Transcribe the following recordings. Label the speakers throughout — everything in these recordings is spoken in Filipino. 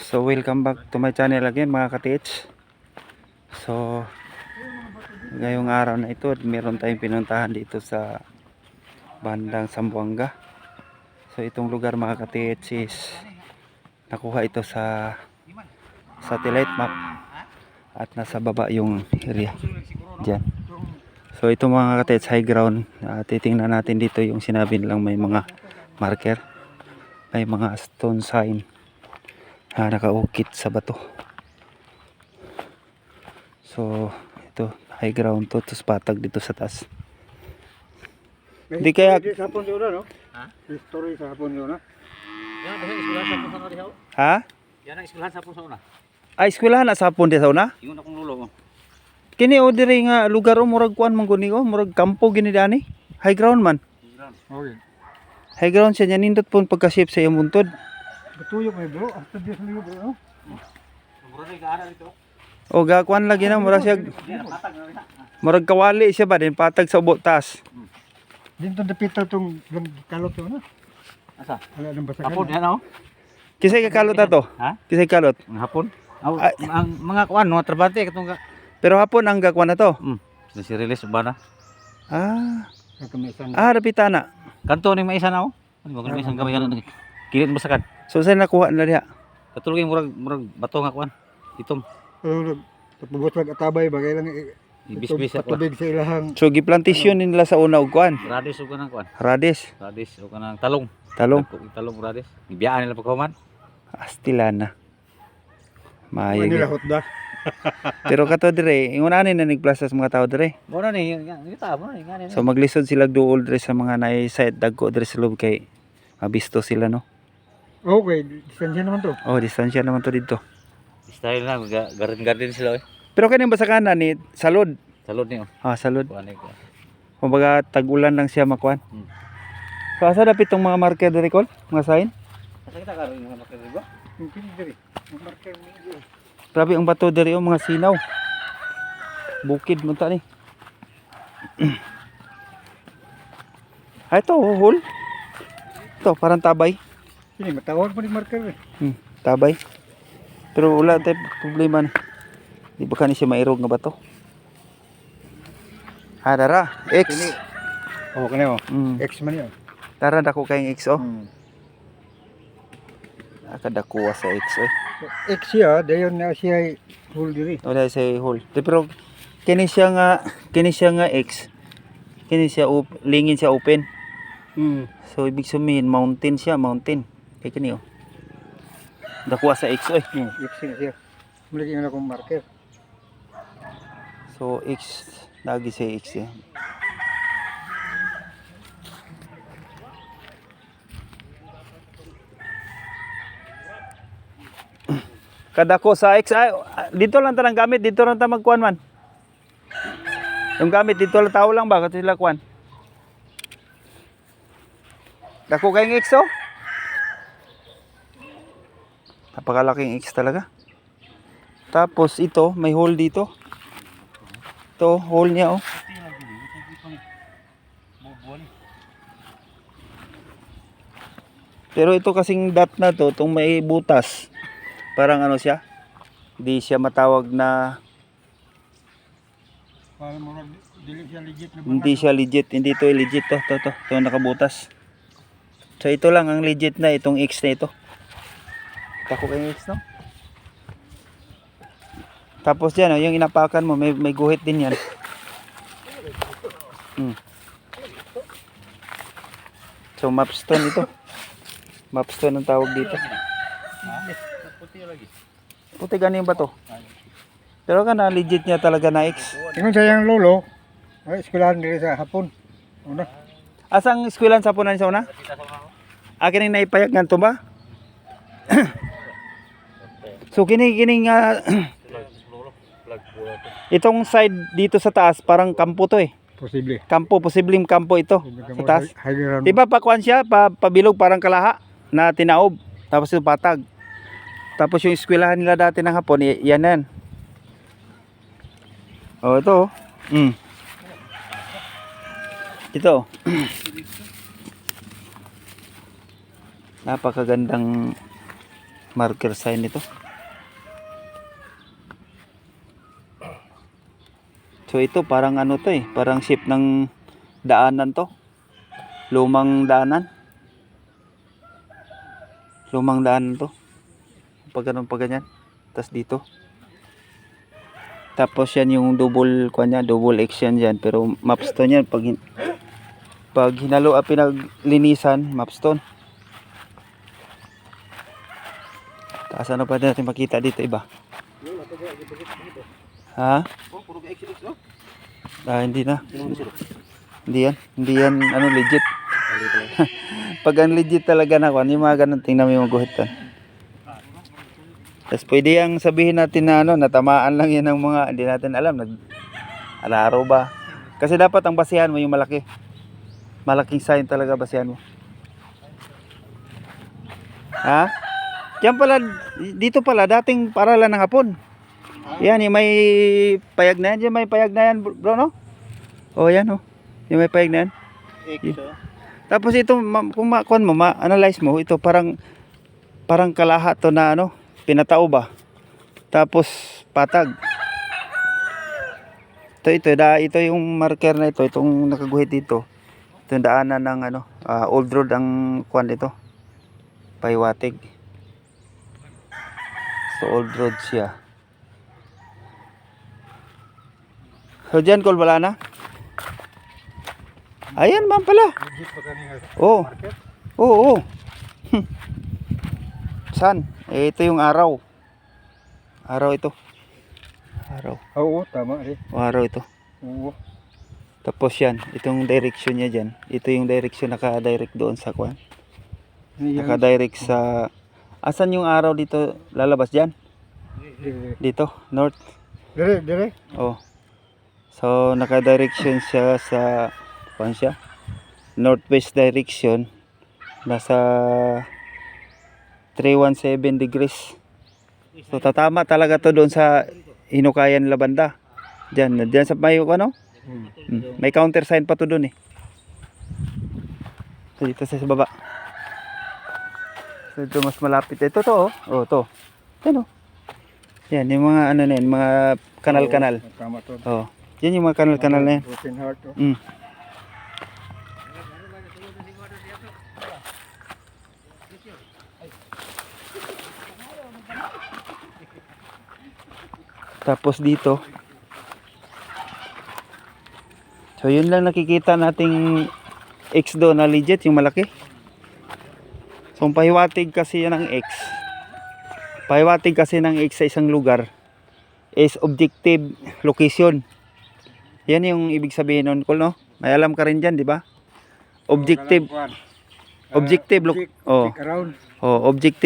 Speaker 1: So welcome back to my channel again mga ka-TH. So ngayong araw na ito meron tayong pinuntahan dito sa bandang Zamboanga. So itong lugar mga ka-TH is nakuha ito sa satellite map at nasa baba yung area dyan. So ito mga ka-TH high ground. Titingnan natin dito yung sinabi nilang may mga marker, may mga stone sign nakaukit sa bato. So ito high ground to, tapos patag dito sa taas. Hindi kaya
Speaker 2: sa hapon yun no?
Speaker 3: Ha?
Speaker 2: History sa hapon yun na?
Speaker 3: Yan ang eskwelahan sa hapon sa una dihaw.
Speaker 1: ha?
Speaker 3: Yan ang eskwelahan sa hapon sa una.
Speaker 1: Ay eskwelahan na sa hapon di sa una?
Speaker 3: Ingon akong lulo.
Speaker 1: Kini o diri nga lugar o murag kuan man guni ko, murag kampo gini dani. High ground man.
Speaker 2: Okay.
Speaker 1: High ground siya nya nindot pon pagka-shape sa iyong buntod.
Speaker 2: Batuyok may bro, after this niyo bro no?
Speaker 3: Mura rin kaara dito.
Speaker 1: O gakuan lagi na murag siya
Speaker 3: Yan patag na rin.
Speaker 1: murag kawali siya ba din patag sa ubo taas.
Speaker 2: Dito dapita tong kalot yun na.
Speaker 3: Asa?
Speaker 2: Wala nang basagan.
Speaker 3: Hapon yan oh.
Speaker 1: Kisay kakalot ato?
Speaker 3: Ha?
Speaker 1: Kisay kalot?
Speaker 3: Ang hapon. Aw,
Speaker 1: Ay.
Speaker 3: ang mga kuan no trabante katong
Speaker 1: Pero hapon ang gakuan na to.
Speaker 3: si release ba na?
Speaker 2: Kamisan.
Speaker 1: Rapita na.
Speaker 3: Kanto ni maisa na oh. Ano ba isang gamay kana kilit basakan.
Speaker 1: So saan nakuha na diha?
Speaker 3: Katulog yung murag bato nga kuan. Itom.
Speaker 2: Tapos wag atabay bagay lang
Speaker 3: Ibis-bis ako.
Speaker 2: patubig sa ilahang
Speaker 1: So giplantasyon nila sa una og kuan.
Speaker 3: Radis o kanang kuan.
Speaker 1: Radis,
Speaker 3: Radis o kanang talong.
Speaker 1: talong,
Speaker 3: Talong radis. Ibiyaan nila pagkahuman.
Speaker 1: astilana. Maayo.
Speaker 2: nila
Speaker 1: gyud.
Speaker 2: hotda.
Speaker 1: Pero kato dire, ingon ani na nagplasas mga tao dire.
Speaker 3: Mo na ni, ngita mo na ngani.
Speaker 1: So maglisod sila duol dire sa mga naay side dagko dire sa loob kay mabisto sila no.
Speaker 2: Okay, distansya naman to.
Speaker 1: Oh, distansya naman to dito.
Speaker 3: Style na garden sila eh.
Speaker 1: Pero kani ba sa kanan ni salod?
Speaker 3: Salod niyo.
Speaker 1: Salod.
Speaker 3: Kuan ko.
Speaker 1: Kumbaga tag-ulan lang siya makuan. So asa dapit tong mga marker dire kol? Mga sign?
Speaker 3: Asa kita karon mga marker ba?
Speaker 2: Mungkin diri. Ang marker ni diri.
Speaker 1: Grabe ang bato dire yung mga sinaw. Bukid mo ta ni. Ay ito, hole. Ito, parang tabay.
Speaker 2: Kini matawag mo ni marker eh.
Speaker 1: Tabay. Pero wala tayong problema ni. Di ba kani siya mairog nga bato? Dara, X.
Speaker 2: Kini. Oh, kani oh. X man yun.
Speaker 1: Dara dako kayong X oh.
Speaker 2: Hmm.
Speaker 1: Akadakuha sa X eh.
Speaker 2: So, X siya, dayon na siya full diri.
Speaker 1: Wala sa hole. Pero kini siya nga X. Kini siya lingin siya open. So ibig sabihin mountain siya, mountain. Kay kini oh. Dakuha sa X oy.
Speaker 2: X siya. Muli yung akong marker.
Speaker 1: So X lagi sa X ya. Kadako sa X ay dito lang tanang gamit, dito lang ta magkuan man. Yung gamit dito lang tao lang ba kasi sila kuan. Dako kayong X oh. Napakalaking X talaga. Tapos ito, may hole dito. Ito, hole niya oh. Pero ito kasing dot na to, itong may butas. Parang ano siya? Hindi siya matawag na
Speaker 2: Para mo dili siya legit na
Speaker 1: hindi siya legit. Hindi ito legit to. Ito nakabutas. So ito lang ang legit na itong X na ito. Tako kayong X no? Tapos yan, yung inapakan mo, may guhit din yan. So mapstone ito. Mapstone ang tawag dito.
Speaker 3: Puti lagi.
Speaker 1: Puti ganin ba to? Pero kana legit niya talaga na X.
Speaker 2: Ingon sa yang lolo, ay eskwelahan diri sa hapon. Una.
Speaker 1: Asang eskwelahan sa punan sa una? Akin ang naipayag nga to ba? So kini nga itong side dito sa taas parang kampo to eh.
Speaker 2: Posible.
Speaker 1: Kampo, posibleng kampo ito sa taas.
Speaker 2: High ground.
Speaker 1: Diba pakuan siya, pabilog parang kalaha na tinaob. Tapos yung patag. Tapos yung eskwelahan nila dati ng hapon, yan yan. Oh, ito. Ito. Napakagandang marker sign ito. So ito parang ano to parang shape ng daanan to. Lumang daanan. Lumang daanan to. Pag ganun pa ganyan. Tapos dito. Tapos yan yung double double X yan dyan. Pero mapstone yan pag hinalo at pinaglinisan, mapstone. Taas ano pa natin makita dito iba? Ha? Hindi na. Hindi yan ano legit. Pag ang legit talaga na yung mga ganun tingnan mo yung guhitan. Tapos pwede yang sabihin natin na natamaan lang yan ng mga hindi natin alam alaro ba. Kasi dapat ang basihan mo yung malaki. Malaking sign talaga basihan mo. Ha? Diyan pala dito pala dating paralan ng Hapon. Yan yung may payag na yan. Yung may payag na yan bro no? Oh yan oh. Yung may payag na yan. Tapos ito kung ma-analyze mo ito parang kalahat to na pinatao ba? Tapos patag. Ito yung marker na ito, itong nakaguhit dito. Ito yung daanan ng old road ang kwan dito. Paiwatig. So old road siya. So dyan kol wala na? Ayan man pala. Oo. Oo. San? Ito yung araw. Araw ito. Araw.
Speaker 2: Oo, tama rin.
Speaker 1: Araw ito.
Speaker 2: Oo.
Speaker 1: Tapos yan, itong direction niya dyan. Ito yung direction naka-direct doon sa kwan. Naka-direct sa... Asan yung araw dito lalabas dyan? Dito, north.
Speaker 2: Dire.
Speaker 1: Oh. So, naka-direction siya sa... Kwan siya? Northwest direction. Nasa... 317 degrees. So tatama talaga to doon sa Hinukayan Labanda. Diyan sa may may counter sign pa to doon So dito sa baba. So ito mas malapit ito to oh. To. Yan oh. Yan yung mga na yan, mga kanal-kanal.
Speaker 2: Tama to.
Speaker 1: Oh. Yan yung mga kanal-kanal na yan.
Speaker 2: Broken heart to.
Speaker 1: Tapos dito. So yun lang nakikita nating X doon na legit yung malaki. So ang pahiwatig kasi yan ng X. Pahiwatig kasi ng X sa isang lugar is objective location. Yan yung ibig sabihin nun, Kol, no? May alam ka rin dyan, di ba? Objective. Objective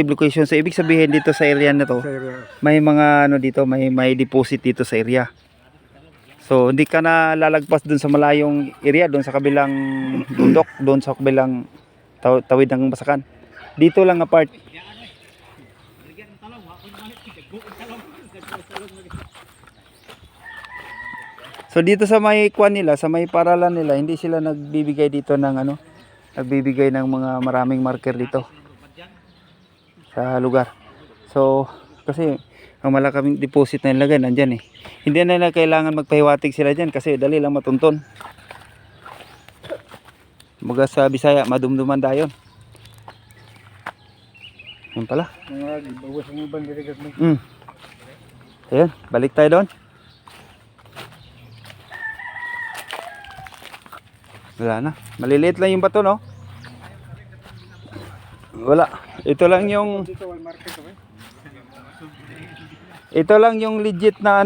Speaker 1: location. So ibig sabihin dito sa area na to, may mga dito, may deposit dito sa area. So hindi ka na lalagpas doon sa malayong area, doon sa kabilang bundok, doon sa kabilang tawid ng Basakan. Dito lang apart. So dito sa may kwan nila, sa may paralan nila, hindi sila nagbibigay dito ng nagbibigay ng mga maraming marker dito sa lugar. So kasi ang malaking deposit na nilagay nandyan Hindi na nila kailangan magpahiwatig sila dyan kasi dali lang matunton. Mga sa Bisaya, madumduman dayon. Yan pala.
Speaker 2: Bawas mo ba dirigat mo?
Speaker 1: Ayan, balik tayo doon. Wala na. Maliliit lang yung bato, no? Wala. Ito lang yung legit na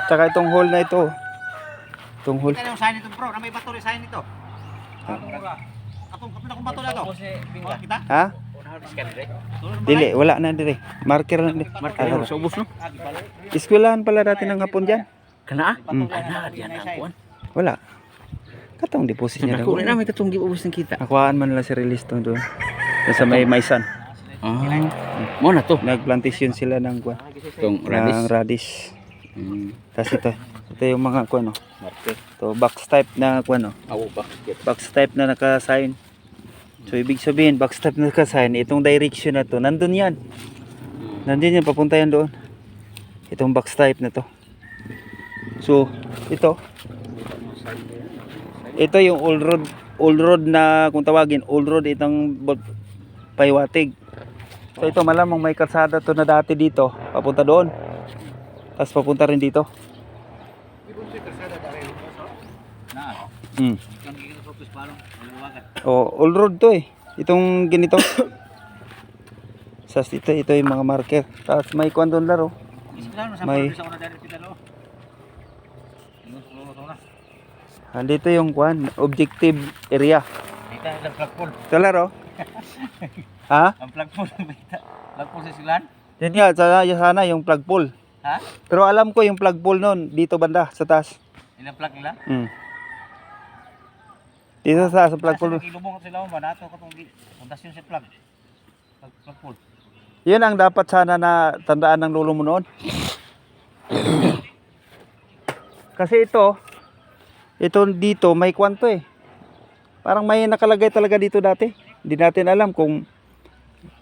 Speaker 1: Tsaka itong hole na ito. Itong hole.
Speaker 3: Kaya yung sign nito bro, na may bato rin sign nito. Akong bato na to. Kita?
Speaker 1: Ha? Dili, wala na dire. Marker na dire.
Speaker 3: Marker sa ubos no?
Speaker 1: Eskwelahan pala dati ng Hapon dyan.
Speaker 3: Kana? Kana diyan ang kuan.
Speaker 1: Wala. Katong deposit niya
Speaker 3: Ako
Speaker 1: daw.
Speaker 3: na may katong giubos ng kita.
Speaker 1: Nakuhaan man lang si release to doon. Sa may Maisan.
Speaker 3: Mo na to.
Speaker 1: Nagplantation sila ng kuan.
Speaker 3: Tong
Speaker 1: Ng radish. Tapos ito yung mga kuan
Speaker 3: Marker.
Speaker 1: To box type na kuan
Speaker 3: Awo ba?
Speaker 1: Box type na naka-sign. So ibig sabihin, backstop na naka-sign, itong direction na to, nandun yan. Nandun yan, papunta yan doon. Itong backstop na to. So, ito yung old road na kung tawagin, old road itong Paywatig. So ito malamang may kalsada to na dati dito, papunta doon. Tapos papunta rin dito.
Speaker 3: Na.
Speaker 1: Hmm.
Speaker 3: Ang gigil focus palong. Luwagan.
Speaker 1: Oh, old road to eh. Itong ganito. Sas ito yung mga marker. Tapos may kuwan doon laro.
Speaker 3: Isiplan mo sa
Speaker 1: May-
Speaker 3: sa una dari pitalo. Ingon sa una.
Speaker 1: Andito yung kuwan, objective area.
Speaker 3: Kita ilang plug pole.
Speaker 1: Ito laro. Ha?
Speaker 3: Ang plug pole kita. Plug pole sa silan.
Speaker 1: Yan nga, sana yung plug pole.
Speaker 3: Ha?
Speaker 1: Pero alam ko yung plug pole noon, dito banda, sa taas.
Speaker 3: Ilang plug nila?
Speaker 1: Hmm. Dito sa plug pole.
Speaker 3: Ilubong sila mo nato katong pundasyon sa plug. Plug pole.
Speaker 1: Yun ang dapat sana na tandaan ng lolo mo noon. Kasi ito dito may kwanto eh. Parang may nakalagay talaga dito dati. Hindi natin alam kung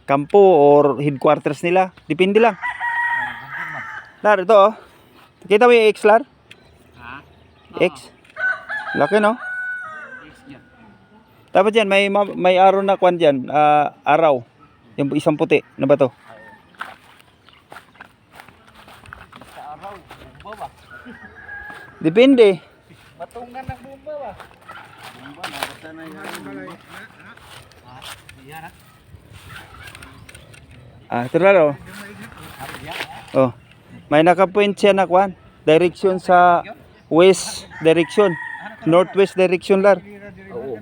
Speaker 1: kampo or headquarters nila. Depende lang. Lar, ito oh. Kita mo yung X, Lar?
Speaker 3: Ha?
Speaker 1: X. Laki no?
Speaker 3: Yes, yan.
Speaker 1: Dapat yan, may araw na kwan dyan. Araw. Yung isang puti. Ano ba to?
Speaker 3: Sa araw, bomba ba?
Speaker 1: Depende.
Speaker 3: Matungan ng bomba ba? Bomba na basta na yung ha? Yan ha?
Speaker 1: Ito laro. Oh. May nakapoint siya na kwan. Direction sa west direction. Northwest direction lar.
Speaker 3: Oo.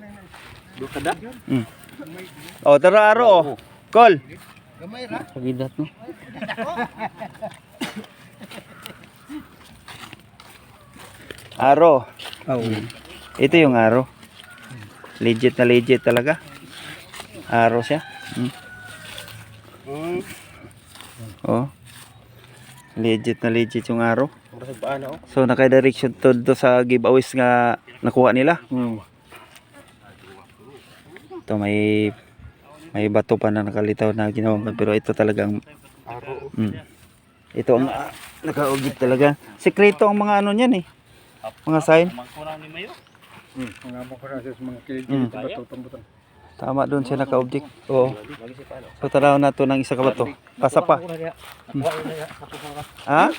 Speaker 3: Dokada?
Speaker 1: Mm. Oh, tara aro oh. Call.
Speaker 2: Gamay ra.
Speaker 1: Pagidat no. Aro.
Speaker 2: Oo.
Speaker 1: Ito yung aro. Legit na legit talaga. Aro siya. Mm. Oh. Legit na legit yung aro. So naka-direction to do sa giveaways nga nakuha nila. Ito may bato pa na nakalitaw na ginawa pero ito talagang ito ang nakaugit talaga. Sekreto ang mga ano niyan eh. Mga sign.
Speaker 3: Mangkunang ni Mayo.
Speaker 2: Mga mo ko na sa mga kilid
Speaker 1: Mm.
Speaker 2: bato-bato.
Speaker 1: Tama doon siya naka-object. Oo. So taraw na to ng isa ka bato. Pasa pa. Ha?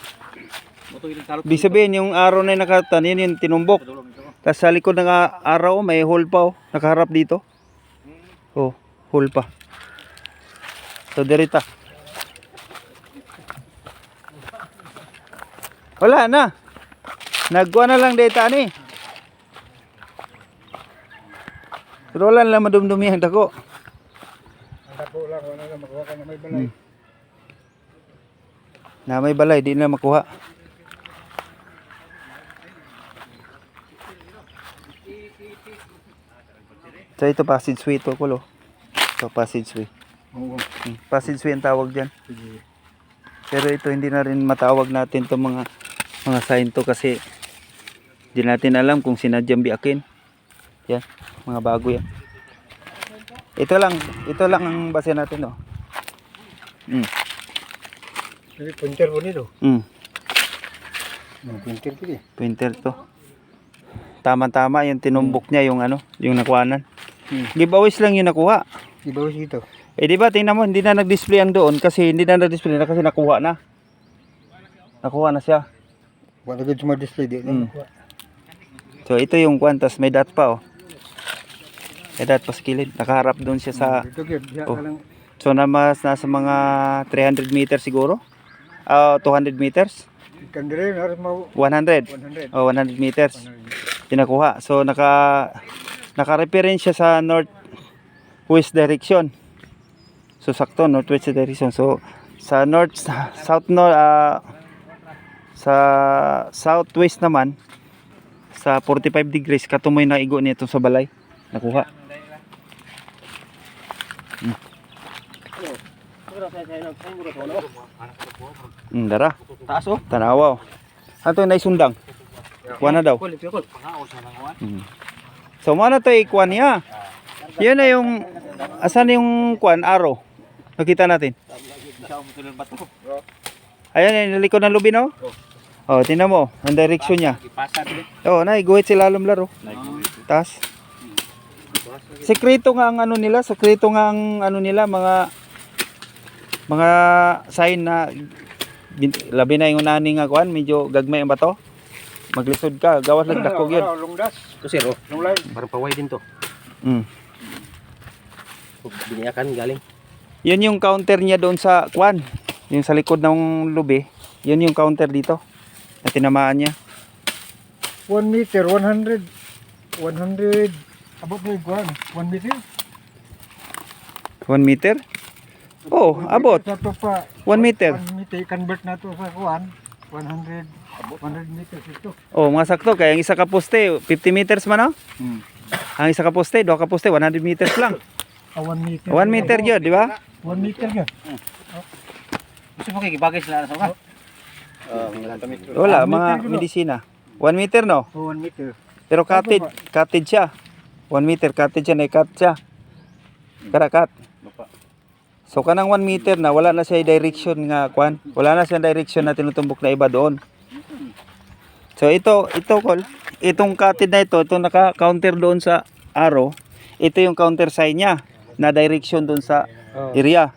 Speaker 1: Ibig sabihin yung araw na yung nakatan, yun yung tinumbok. Tapos sa likod ng araw, may hole pa oh. Nakaharap dito. Oh, hole pa. So dirita. Wala na. Nagkuha na lang data ni. Pero wala lang madumdumi ang dako.
Speaker 2: Ang dako lang wala na makuha ka na may balay.
Speaker 1: Na may balay, di na makuha. So ito passageway ito kulo. Ito passageway.
Speaker 2: Oo.
Speaker 1: Passageway ang tawag dyan.
Speaker 2: Sige.
Speaker 1: Pero ito hindi na rin matawag natin itong mga sign to kasi hindi natin alam kung sinadyang biakin. Yan, mga bago yan. Ito lang ang base natin oh.
Speaker 2: Sige, punter po nito. Mga punter po eh.
Speaker 1: Pointer to. Tama-tama yung tinumbok niya yung yung nakuhanan. Giveaways lang yung nakuha.
Speaker 2: Ibawas ito.
Speaker 1: Eh di ba tingnan mo hindi na nag-display ang doon kasi hindi na nag-display na kasi nakuha na. Nakuha na siya.
Speaker 2: Wala gud sa display di na makuha.
Speaker 1: So ito yung kwantas may dot pa oh. May dot pa sa kilid. Nakaharap doon siya sa
Speaker 2: Ito gyud diha
Speaker 1: Oh.
Speaker 2: ka lang.
Speaker 1: so nasa mga 300 meters siguro. 200 meters.
Speaker 2: Kandire na rin mo
Speaker 1: 100.
Speaker 2: 100.
Speaker 1: Oh 100 meters. Tinakuha. So naka-reference siya sa northwest direction. So sakto northwest direction. So sa sa southwest naman sa 45 degrees katumoy na igo nito sa balay. Nakuha. Dara.
Speaker 3: Taas oh.
Speaker 1: Tanawa. Ato na isundang. Kuha na daw.
Speaker 3: Pangaos na lang.
Speaker 1: So mo na to ikuha niya. Yan na yung Asan yung kuan aro? Nakita natin.
Speaker 3: Siya mo tulad bato.
Speaker 1: Ayan, yung likod ng lubi, no? Oh, tingnan mo, ang direction niya.
Speaker 3: Ipasa din.
Speaker 1: Oh, guhit sila laro. Tas. Sekreto nga ang ano nila, mga sign na labi na yung nani nga kuan, medyo gagmay ang bato. Maglisod ka, gawas lang dakog yun.
Speaker 2: Lungdas.
Speaker 3: Ito sir, oh.
Speaker 2: Long line.
Speaker 3: Parang paway din to.
Speaker 1: Mm.
Speaker 3: Biniyakan galing.
Speaker 1: Yun yung counter niya doon sa kuan, yung sa likod ng lubi. Yun yung counter dito. Na tinamaan niya.
Speaker 2: 1 meter, 100. Abot na yung kuhan. 1 meter.
Speaker 1: 1 meter? Oh, abot.
Speaker 2: Sa to pa.
Speaker 1: 1 meter.
Speaker 2: 1 meter, convert na to sa kuhan. 100 meters ito.
Speaker 1: Oh, mga sakto. Kaya ang isa ka poste, 50 meters man, no? Ang isa ka poste, 2 ka poste, 100 meters lang.
Speaker 2: 1 meter.
Speaker 1: 1 meter yun, di ba?
Speaker 2: 1 meter yun.
Speaker 3: Gusto mo kikibagay sila na sa ka?
Speaker 1: Wala,
Speaker 2: 1
Speaker 1: mga
Speaker 2: meter yun, no?
Speaker 1: medisina. 1 meter, no?
Speaker 2: 1 meter.
Speaker 1: Pero cutted siya. 1 meter, cutted siya, na-cut siya. Karakat. So kanang 1 meter na, wala na siya direction nga, kwan. Wala na siya direction na tinutumbok na iba doon. So ito, Col, itong cutted na ito naka-counter doon sa arrow. Ito yung counter sign niya na direction doon sa area.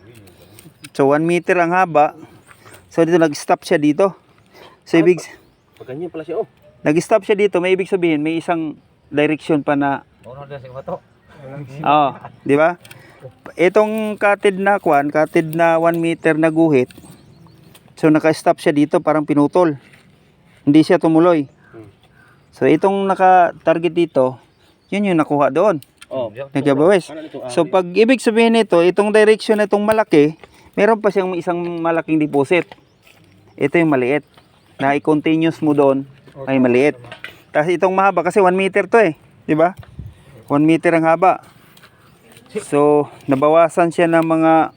Speaker 1: So 1 meter ang haba. So dito nag-stop siya dito. So ibig
Speaker 3: Pagkanyan pala siya, oh.
Speaker 1: nag-stop siya dito, may ibig sabihin may isang direction pa na
Speaker 3: Ano na sa bato?
Speaker 1: di ba? Itong cutted na 1 meter na guhit. So naka-stop siya dito, parang pinutol. Hindi siya tumuloy. So itong naka-target dito, yun yung nakuha doon.
Speaker 3: Oh.
Speaker 1: Nagkabawis. So pag ibig sabihin nito, itong direction na itong malaki, meron pa siyang isang malaking deposit. Ito yung maliit. Na i-continuous mo doon ay maliit. Tapos itong mahaba kasi 1 meter to eh, di ba? 1 meter ang haba. So nabawasan siya ng mga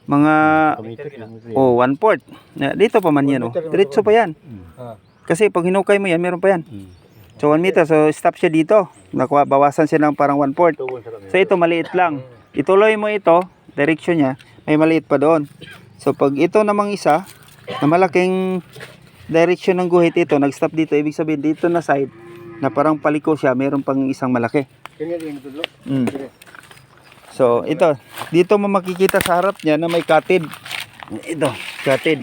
Speaker 1: 1/4. Dito pa man yan, oh. Diretso pa yan. Kasi pag hinukay mo yan, meron pa yan. So 1 meter, so stop siya dito. Bawasan siya ng parang 1/4. So ito maliit lang. Ituloy mo ito, direction niya, may maliit pa doon. So pag ito namang isa, na malaking direction ng guhit ito, nag-stop dito, ibig sabihin dito na side, na parang paliko siya, meron pang isang malaki. So ito, dito mo makikita sa harap niya na may cutted. Ito, cutted.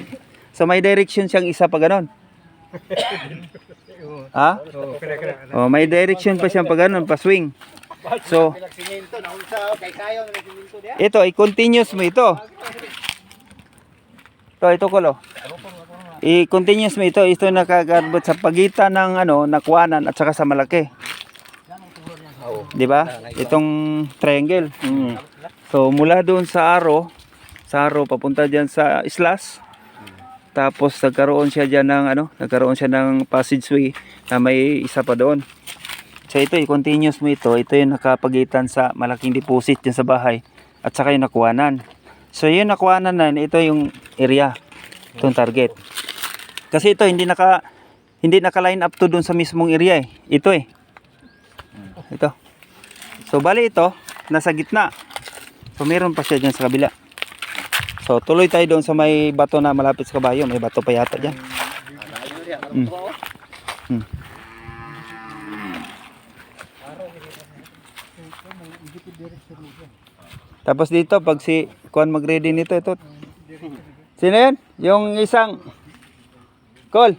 Speaker 1: So may direction siyang isa pa ganon. Ha? Oh, may direction pa siyang pa ganon, pa swing. So ito, i-continuous mo ito. Ito Kolo. I-continuous mo ito. Ito nakakarbot sa pagitan ng nakwanan at saka sa malaki. Di ba? Itong triangle. So mula doon sa arrow papunta diyan sa slash. Tapos nagkaroon siya diyan ng passageway na may isa pa doon. So ito i-continuous mo ito. Ito yung nakapagitan sa malaking deposit diyan sa bahay at saka yung nakwanan. So yung nakwanan na ito yung area. Itong target. Kasi ito hindi naka-line up to doon sa mismong area eh. Ito eh. Ito. So bali ito nasa gitna. So meron pa siya diyan sa kabila. So tuloy tayo doon sa may bato na malapit sa kabayo. May bato pa yata diyan. Tapos dito pag si Kuan mag-ready nito ito. Sino 'yan? Yung isang Col.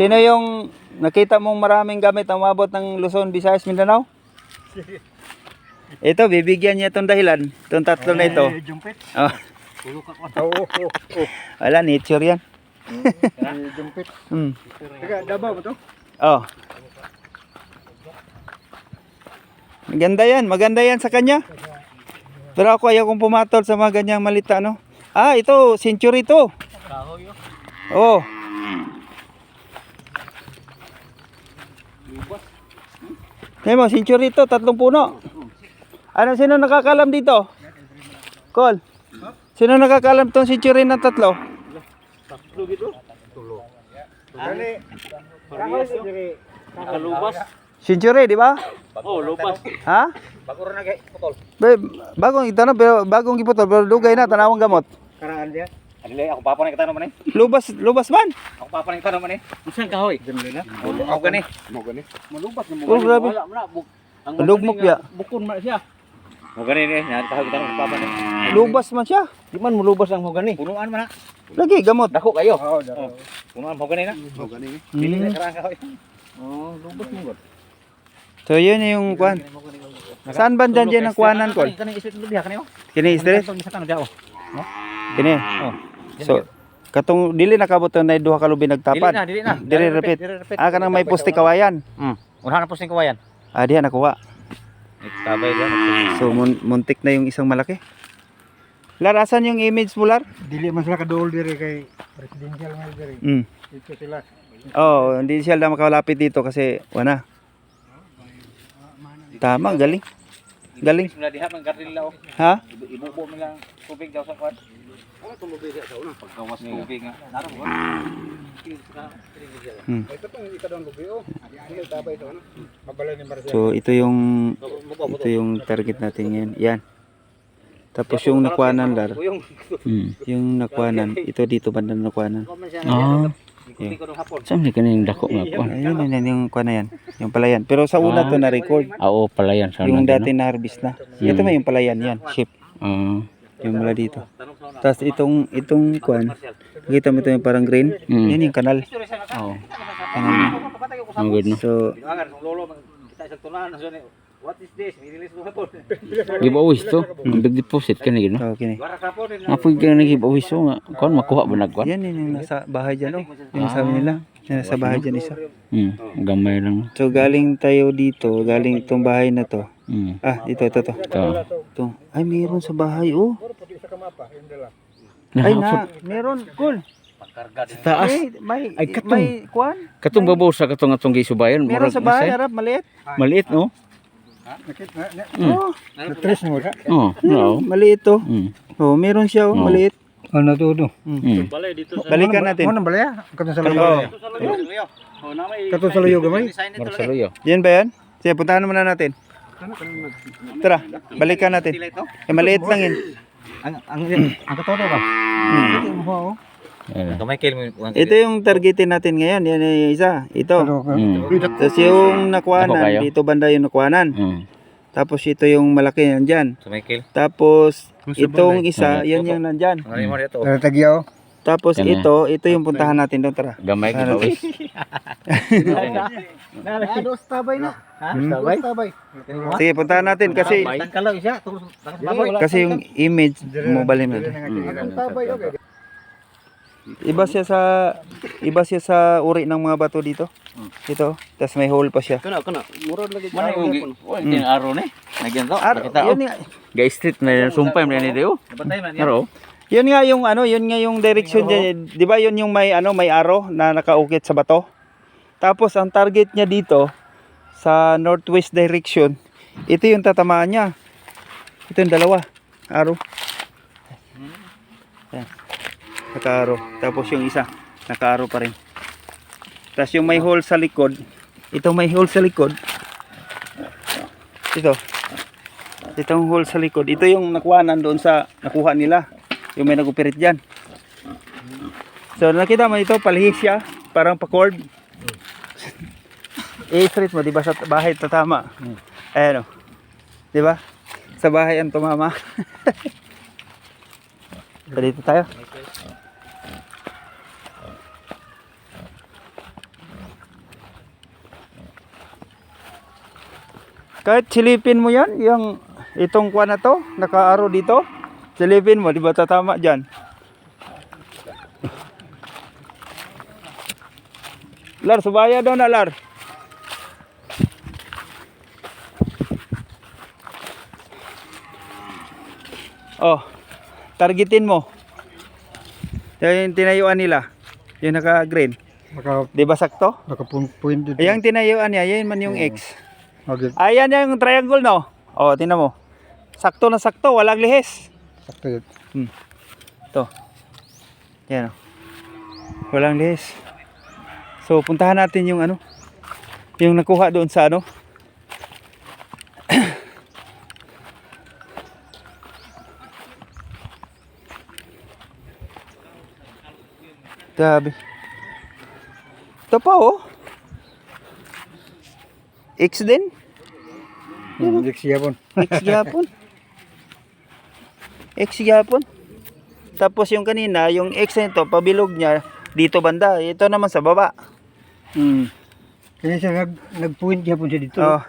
Speaker 1: Sino yung nakita mong maraming gamit ang umabot ng Luzon, Visayas, Mindanao? Ito, bibigyan niya itong dahilan. Itong tatlo na ito.
Speaker 2: Jumpit.
Speaker 1: Oh. Wala, nature yan.
Speaker 2: Jumpit.
Speaker 1: Hmm.
Speaker 2: Teka, Davao ba to?
Speaker 1: Oh. Maganda yan sa kanya. Pero ako ayaw kong pumatol sa mga ganyang malita, no? Ah, ito, century to. Oh. Ngayon mo, century to, 3 puno. Ano, sino nakakalam dito? Col. Sino nakakalam tong century na 3?
Speaker 3: Tatlo gitu.
Speaker 2: Dali.
Speaker 3: Kalubas.
Speaker 1: Century, di ba?
Speaker 3: Oh, lubas.
Speaker 1: Ha?
Speaker 3: Bago rin nagay putol.
Speaker 1: Bagong itanong, pero bagong giputol, pero dugay na, tanawang gamot.
Speaker 2: Karaan dia.
Speaker 3: Adili ako papa nang tanong man eh.
Speaker 1: Lubas man.
Speaker 3: Ako papa nang tanong man eh. Unsan kahoy?
Speaker 2: Ganun na.
Speaker 3: Ako gani.
Speaker 2: Mo gani.
Speaker 3: Malubas na mo.
Speaker 1: Oh, grabe.
Speaker 3: Wala mo na. Ang
Speaker 1: Lugmok ya.
Speaker 3: Bukon man siya. Mo gani ni, yan kahoy tanong sa papa ni.
Speaker 1: Lubas man siya.
Speaker 3: Di man mo lubas ang mo gani. Punuan man na.
Speaker 1: Lagi, gamot.
Speaker 3: Dako kayo.
Speaker 2: Oo, daro.
Speaker 3: Punuan mo gani na.
Speaker 2: Mo gani.
Speaker 3: Dili
Speaker 1: Mm.
Speaker 3: na karang kahoy. Oh, lubas mo gud.
Speaker 1: So, yun yung kwan. Saan ba dyan ang kuwanan ko?
Speaker 3: Kani isip mo diha kani oh.
Speaker 1: Kini istres?
Speaker 3: Sa kan diha oh.
Speaker 1: Kini.
Speaker 3: Oh.
Speaker 1: So, katong dili nakabot na duha ka lubi nagtapad.
Speaker 3: Dili na.
Speaker 1: Dili repeat. Ah, kanang may poste kawayan.
Speaker 3: Unha na posting kawayan.
Speaker 1: Ah, diha nakuha.
Speaker 3: Tabay diha.
Speaker 1: So, muntik na yung isang malaki. Lar, asan yung image mo, Lar?
Speaker 2: Dili man sila kadol dire kay presidential man dire.
Speaker 1: Mm.
Speaker 2: Ito sila.
Speaker 1: Oh, hindi siya lang makalapit dito kasi wala. Tama, galing. Galing.
Speaker 3: Mula diha man garden nila oh.
Speaker 1: Ha?
Speaker 3: Ibubo mo lang tubig daw sa kwan. Ano tumubi sa una paggawas tubig nga. Naro mo.
Speaker 1: Hmm.
Speaker 2: Ito pang ikadong lubi oh. Dili tabay to ano. Mabalay ni Marcel.
Speaker 1: So, ito yung target natin ngayon. Yan. Tapos yung nakuhanan, Lar. Yung nakuhanan, ito dito banda na nakuhanan.
Speaker 4: Ah,
Speaker 1: Yeah.
Speaker 4: saan ni kaning dako nga po?
Speaker 1: Ayun, yung kuha na yan. Yung palayan. Pero sa una to na-record.
Speaker 4: Oo, pala yan. Sana
Speaker 1: Yung
Speaker 4: din,
Speaker 1: dati na-harvest na. Ito may yung palayan yan. Ship.
Speaker 4: no?
Speaker 1: Yung mula dito. Tapos itong kuan. Kita mo ito yung parang green. Yan yung kanal.
Speaker 4: Oo.
Speaker 1: Kanal niya.
Speaker 4: Ang good, no?
Speaker 1: So,
Speaker 3: lolo kita sa tunan so what is this? Release mo hapon.
Speaker 4: Giveaways to. Ang big deposit ka na yun, no?
Speaker 1: okay.
Speaker 3: Wara kapon.
Speaker 4: Apoy ka na giveaways to nga. Kuan, makuha ba nagkuan?
Speaker 1: Yan yung nasa bahay dyan. Oh. Yung sabi nila. Yan nasa bahay dyan isa.
Speaker 4: Gamay lang.
Speaker 1: So galing tayo dito. Galing itong bahay na to. Ah, ito.
Speaker 4: Ito.
Speaker 1: Ito. Ay, meron sa bahay. Oh.
Speaker 2: Puti sa kamapa, yun dala.
Speaker 1: Ay na. Meron. Cool.
Speaker 3: Pagkarga din.
Speaker 4: Taas.
Speaker 1: May
Speaker 4: Ay, katong.
Speaker 1: may kuan.
Speaker 4: Katong babaw sa katong atong gisubayan.
Speaker 1: Meron sa bahay. Harap, maliit.
Speaker 4: Maliit, no?
Speaker 2: Nakita na.
Speaker 1: Oh.
Speaker 2: Na-trace mo ra.
Speaker 4: Oo. No.
Speaker 1: Maliit to. Oh, meron siya. Oh, maliit.
Speaker 2: Ano to do?
Speaker 3: Balay dito sa
Speaker 1: Balikan natin.
Speaker 2: Ano balaya? Katong sa
Speaker 1: Kalbo.
Speaker 2: luyo.
Speaker 3: Oh, na may
Speaker 2: Katong sa luyo gamay.
Speaker 4: Marsaluyo.
Speaker 1: Yan ba yan? Sige, puntahan muna natin. Tara, balikan natin. Eh, maliit lang yun.
Speaker 3: ang katoto ba? Kamay kill mo.
Speaker 1: Ito yung targetin natin ngayon. Yan yung isa. Ito. Tapos yung
Speaker 4: Ako kayo?
Speaker 1: nakuhanan. Dito banda yung nakuhanan. Tapos ito yung malaki nandyan.
Speaker 3: Kamay kill.
Speaker 1: Tapos itong isa, yan yung nandyan.
Speaker 3: Ano mo dito?
Speaker 2: Dara tagyaw.
Speaker 1: Tapos
Speaker 4: Yan na.
Speaker 1: ito yung puntahan natin doon. Tara.
Speaker 4: Gamay giveaways.
Speaker 2: Dos tabay na.
Speaker 3: Tabay?
Speaker 2: Tabay.
Speaker 1: Sige, puntahan natin kasi
Speaker 3: Tangkalaw siya.
Speaker 1: kasi yung image mo balin natin.
Speaker 2: Ang tabay okay.
Speaker 1: Iba siya sa uri ng mga bato dito. Ito. Tapos may hole pa siya.
Speaker 3: Kana. Murad lagi. Mana yung tin araw ni? Nagyan to. Nakita
Speaker 1: Yun nga,
Speaker 4: Guys, street na sumpay mo na ni Deo.
Speaker 3: Nabatay man yan.
Speaker 4: Pero,
Speaker 1: yun nga yung yun nga yung direction niya. 'Di ba yun yung may may arrow na nakaukit sa bato? Tapos ang target niya dito sa northwest direction, ito yung tatamaan niya. Ito yung dalawa. Arrow. Yan. Naka-arrow. Tapos yung isa, naka-arrow pa rin. Tapos yung may hole sa likod, ito may hole sa likod. Ito. Itong hole sa likod. Ito yung nakuhanan doon sa nakuha nila. Yung may nag-operate dyan. So nakita mo ito, palihis siya. Parang pa-cord. I-straight mo, di ba sa bahay tatama? Ayan o. Di ba? Sa bahay ang tumama. So, dito tayo. Kahit silipin mo yan, yung itong kuha na to, naka-arrow dito, silipin mo, di ba tatama dyan? Lar, subaya daw na, Lar. Oh, targetin mo. Yan yung tinayuan nila. Yung naka-green. Di ba sakto?
Speaker 2: Naka-point dito.
Speaker 1: Yung tinayuan niya, yan man yung X.
Speaker 2: Okay.
Speaker 1: Ayan yung triangle, no? Oh, tingnan mo. Sakto na sakto, walang lihis.
Speaker 2: Sakto yun.
Speaker 1: Ito. Yan, oh. Walang lihis. So, puntahan natin yung Yung nakuha doon sa ano? Grabe. Ito pa oh. X din.
Speaker 2: Siya po.
Speaker 1: X gyapon. X gyapon. Tapos yung kanina, yung X nito, pabilog niya dito banda. Ito naman sa baba.
Speaker 2: Kaya siya nag-point siya po siya dito.
Speaker 1: Oh,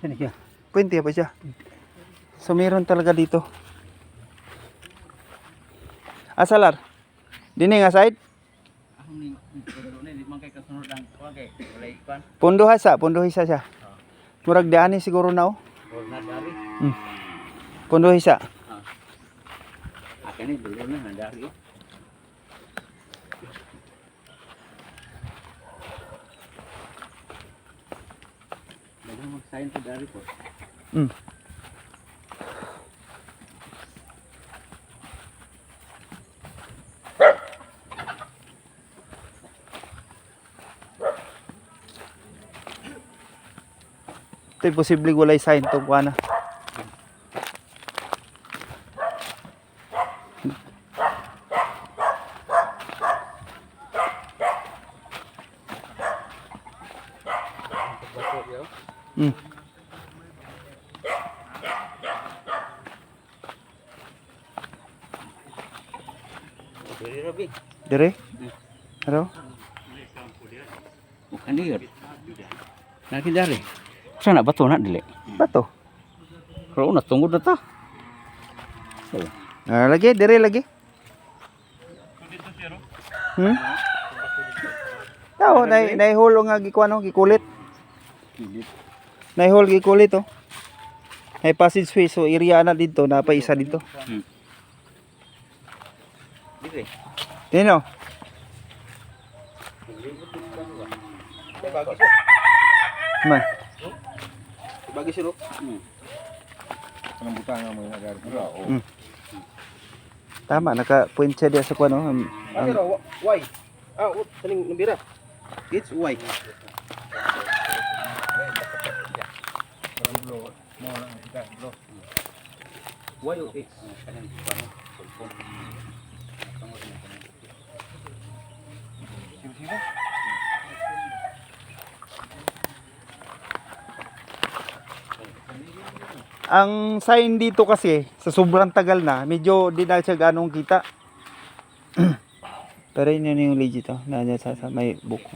Speaker 2: Saan siya?
Speaker 1: puwente pa siya. So meron talaga dito. Asalar. Dini nga side. Pundo hisa siya. Murag daani siguro na oh. Pundo hisa.
Speaker 4: Akin ni dulu na handari. Dagang magsayin sa dari po.
Speaker 1: Ito'y posible walay sign to kuana.
Speaker 4: Diri rabi.
Speaker 1: Dire? Ano?
Speaker 4: Bukan dia. Lagi dari. Sana bato na dili.
Speaker 1: Bato.
Speaker 4: Kalau na tunggu na ta.
Speaker 1: Ah, lagi, dire lagi. Tao, naihol nga gikuano, gikulit. Naihol gikulit oh. May passageway so area na dito, na pa isa dito.
Speaker 4: Diri.
Speaker 1: Tino. Man.
Speaker 3: Bagi sirup.
Speaker 2: Anong butang nga mo yung agad?
Speaker 1: Tama, naka-point siya diya sa kuano.
Speaker 3: Pero why? Saling nabira. It's why. Why okay?
Speaker 1: Ang sign dito kasi, sa sobrang tagal na, medyo di na siya ganong kita. Pero yun yung legit oh, na sa may buko.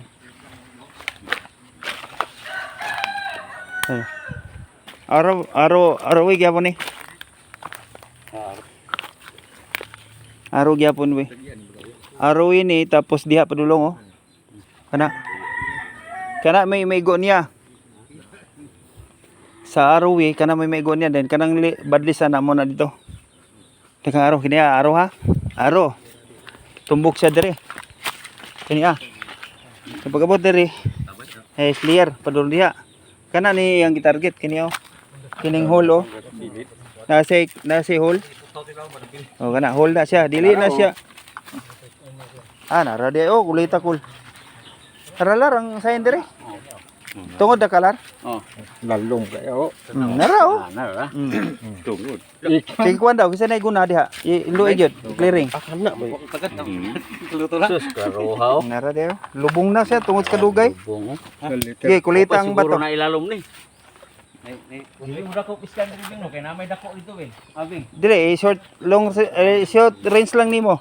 Speaker 1: Ano? Araw gyapon ni. Araw gyapon we. Araw ini tapos diha padulong oh. Kana may go niya. Sa araw kana may go niya then kanang badlisan na mo na dito. Tekang araw kini araw ha. Araw. Tumbok siya dire. Kani kapag abot dire clear padulong diha. Kana ni yang gitarget kini oh. Kining hole oh. Nasa hole. Oh kana hole na siya. Dili na siya. Nara di oh kulita kul. Taralar ang sign dire. Tungod na kalar.
Speaker 4: Oh.
Speaker 2: Lalong kayo.
Speaker 1: Nara oh.
Speaker 4: Nara. Tungod.
Speaker 1: Sige kuan daw kasi nay guna diha. Ilu ejud clearing.
Speaker 3: Akana may
Speaker 4: Tagat. Luto na. Sus karuhaw.
Speaker 1: Nara di oh. Lubong na siya tungod sa dugay.
Speaker 4: Bungo.
Speaker 1: Sige kulita ang
Speaker 4: Siguro
Speaker 1: bato.
Speaker 4: na ilalom ni. Dili mo dako piskan diri no kay namay dako dito eh. Abing.
Speaker 1: Dire short short range lang nimo.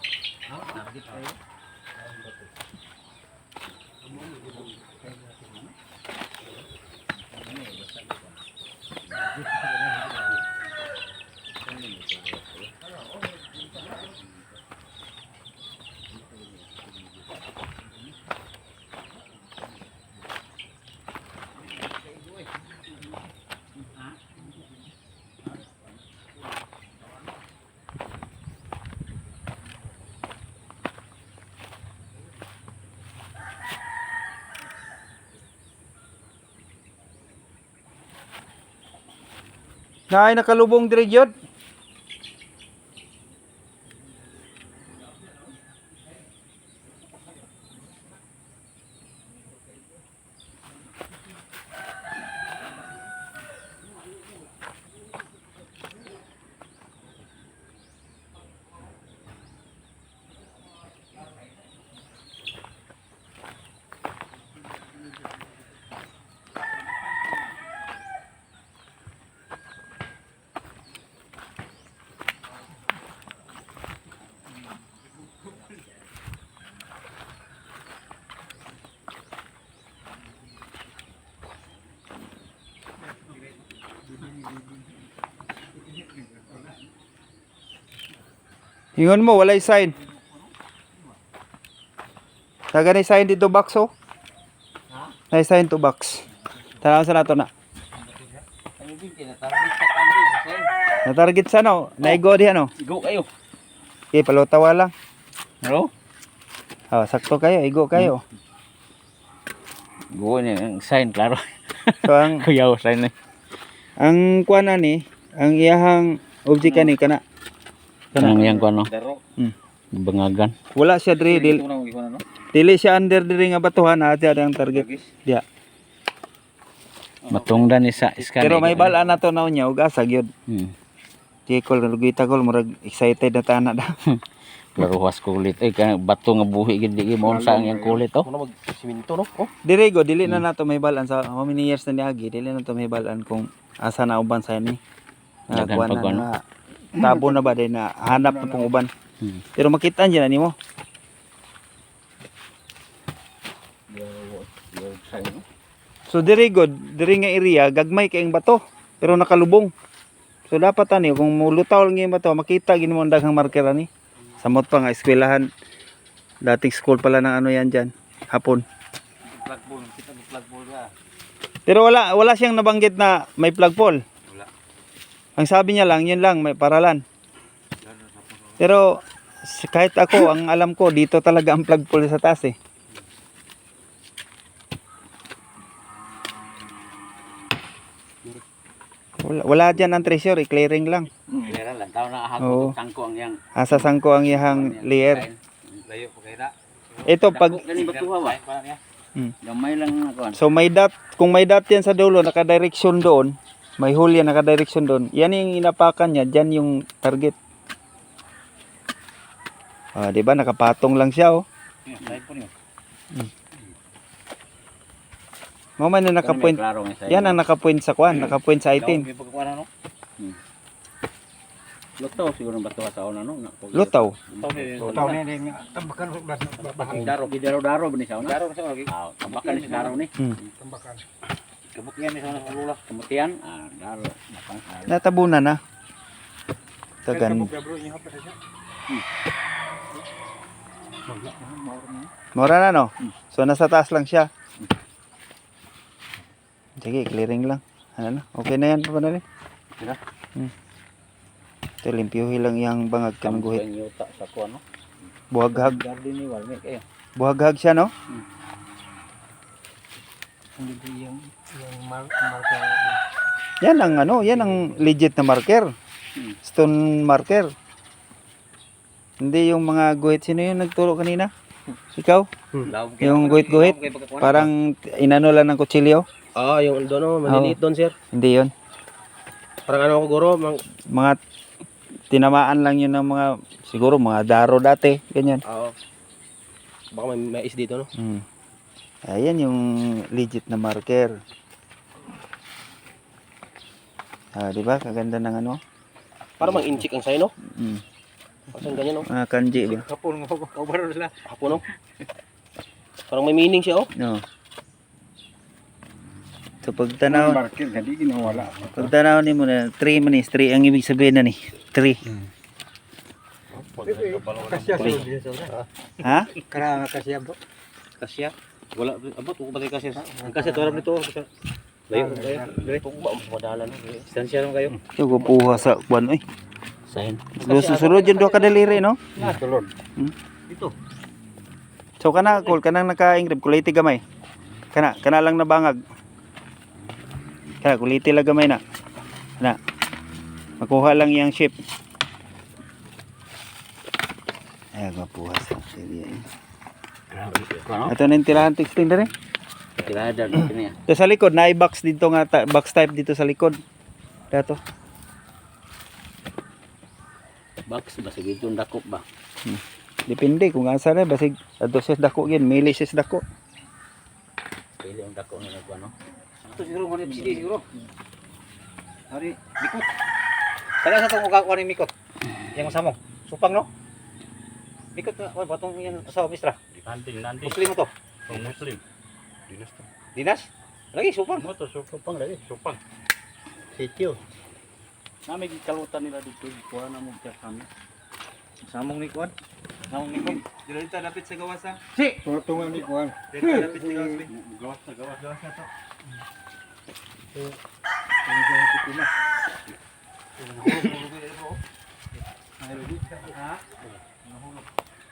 Speaker 1: Naay nakalubong dire jud. Ingon mo, walay sign. Taga ni sign dito box oh. Nay sign to box. Tanaw sa nato na.
Speaker 4: Ano din tinatarget sa kanto sen.
Speaker 1: Na-target sa no. Naigo diha no.
Speaker 4: Go kayo.
Speaker 1: Okay, palutawa lang.
Speaker 4: Hello?
Speaker 1: Oh, sakto kayo, igo kayo.
Speaker 4: Go niya ang sign klaro.
Speaker 1: So ang
Speaker 4: Kuyaw sign na.
Speaker 1: ang kuan ani, ang iyahang object kani kana.
Speaker 4: Kanang yang ko ano?
Speaker 1: Hmm.
Speaker 4: Bangagan.
Speaker 1: Wala siya diri dili siya under diri nga batuhan ati ang target. Diya.
Speaker 4: Matungdan ni sa scan.
Speaker 1: Pero may balaan na to na unya ug asa gyud. Di ko lugita ko murag excited na tana da.
Speaker 4: Klaro was kulit kay bato nga buhi gid di mo sa yang kulit oh.
Speaker 3: Ano mag siminto no? Oh.
Speaker 1: Diri go dili na nato may balaan sa how many years na niagi dili na to may balaan kung asa na uban sa ni.
Speaker 4: Daghan
Speaker 1: Kuan
Speaker 4: pag ano?
Speaker 1: na tabo na ba din na hanap na pong uban.
Speaker 4: Hmm.
Speaker 1: Pero makita niya na nimo. So diri god, diri nga area gagmay kay ang bato pero nakalubong. So dapat ani kung mulutaw lang yung bato makita gid mo ang daghang marker ani. Samot pa nga eskwelahan. Dating school pala ng ano yan diyan hapon.
Speaker 4: Flagpole, kita ni flagpole ra.
Speaker 1: Pero wala siyang nabanggit na may flagpole.
Speaker 4: Wala.
Speaker 1: Ang sabi niya lang yun lang may paralan. Pero kahit ako ang alam ko dito talaga ang flagpole sa taas eh. Wala dyan ang treasure, clearing lang.
Speaker 4: Kaya lang taw na
Speaker 1: Oo.
Speaker 4: ahag tangko ang yang
Speaker 1: Asa sangko ang iyang layer.
Speaker 4: layo pa kay ra.
Speaker 1: Ito pag
Speaker 4: Gani batuha ba?
Speaker 1: Hmm.
Speaker 4: Gamay lang na kuan.
Speaker 1: so may dot, kung may dot yan sa dulo naka-direction doon, may hole yan naka-direction doon. Yan yung inapakan niya, diyan yung target. Ah, 'di ba nakapatong lang siya oh.
Speaker 4: Live po niyo.
Speaker 1: Mo man na naka-point. Yan ang naka-point sa kwan, naka-point sa item.
Speaker 4: no? Lutaw siguro ng batuha sa una no.
Speaker 1: Lutaw.
Speaker 2: Taw ni tambakan
Speaker 4: Daro ba ni sa una? Daro sa lagi. Ah, tambakan ni sa daro ni.
Speaker 2: tambakan.
Speaker 4: Kabutian ni sa una lula. Kabutian, daro.
Speaker 1: Natabunan na. Tagan. Mura na no. So nasa taas lang siya. Sige, clearing lang. Ano na? Okay na yan pa na rin.
Speaker 4: Sira?
Speaker 1: Ito, limpyuhin lang yung bangag kanang guhit.
Speaker 4: Yuta sa kuan no.
Speaker 1: Buhaghag.
Speaker 4: Garden ni Walme kayo.
Speaker 1: Buhaghag siya, no?
Speaker 2: Hindi yung marker.
Speaker 1: Yan ang ano, yan ang legit na marker. Stone marker. Hindi yung mga guhit. Sino yung nagturo kanina? Ikaw? Yung guhit-guhit? Parang inano lang ng kutsilyo?
Speaker 3: Yung doon no, maliliit doon sir.
Speaker 1: Hindi yon.
Speaker 3: Parang ano ko guro,
Speaker 1: Mga tinamaan lang yun ng mga, siguro mga daro dati. Ganyan.
Speaker 3: baka may mais dito no.
Speaker 1: Ayan yung legit na marker. Di ba? Kaganda ng ano?
Speaker 3: Para mang inchik ang sayo no.
Speaker 1: Mm.
Speaker 3: Parang ganyan no.
Speaker 1: Mga kanji ba?
Speaker 2: Kapon mo ko baro sila.
Speaker 3: Hapon no. Parang may meaning siya oh.
Speaker 1: No. So pagtanaw,
Speaker 2: Marker hindi ginawala.
Speaker 1: pagtanaw ni mo na 3 manis, 3 ang ibig sabihin na ni. 3.
Speaker 2: Kasya sa.
Speaker 1: Ha?
Speaker 2: Kara kasya bro.
Speaker 3: Kasya. Wala abot ko patay kasya. Ang kasya to aram nito. Layo kayo. Dire po ba madala no. Distansya lang kayo.
Speaker 1: Ito ko puha sa kwan oy.
Speaker 3: Sign.
Speaker 1: Susunod yun do kadaliri no?
Speaker 2: Tulod.
Speaker 3: Dito.
Speaker 1: So kana kul kanang naka-engrave kuliti gamay. Kana lang nabangag. Kana kuliti lang gamay na. Na. Makuha lang yang shape. Ay mapuha sa area.
Speaker 3: Ano?
Speaker 1: Ato na yung tirahan texting dere.
Speaker 4: Tirada niya.
Speaker 1: Ito sa likod, na-box dito nga, box type dito sa likod. Dato.
Speaker 4: Box basig ito dakop ba.
Speaker 1: Depende kung asa na, basig, ato siya dako yan, mili siya dako.
Speaker 4: Pili ang dako ni ano. Ito siguro mo ni CD siguro. Hari mikot.
Speaker 3: Sala sa tong ugakuha ni Mikot. Yang samong. Supang no. Mikot na batong yan sa mistra.
Speaker 4: Nanti.
Speaker 3: Muslim mo to.
Speaker 4: Muslim.
Speaker 3: Dinas? Lagi supang.
Speaker 4: Mo to supang lagi, supang.
Speaker 3: Sityo. Namin kalutan nila dito. Kuha na mo siya kami. Samong ni Kuan. Samong ni Kuan.
Speaker 1: Dito dapat sa gawas ha.
Speaker 3: Si!
Speaker 2: Tungan ni kuan.
Speaker 1: Dito dapat sa gawas.
Speaker 3: Gawas na gawas.
Speaker 1: Gawas na to.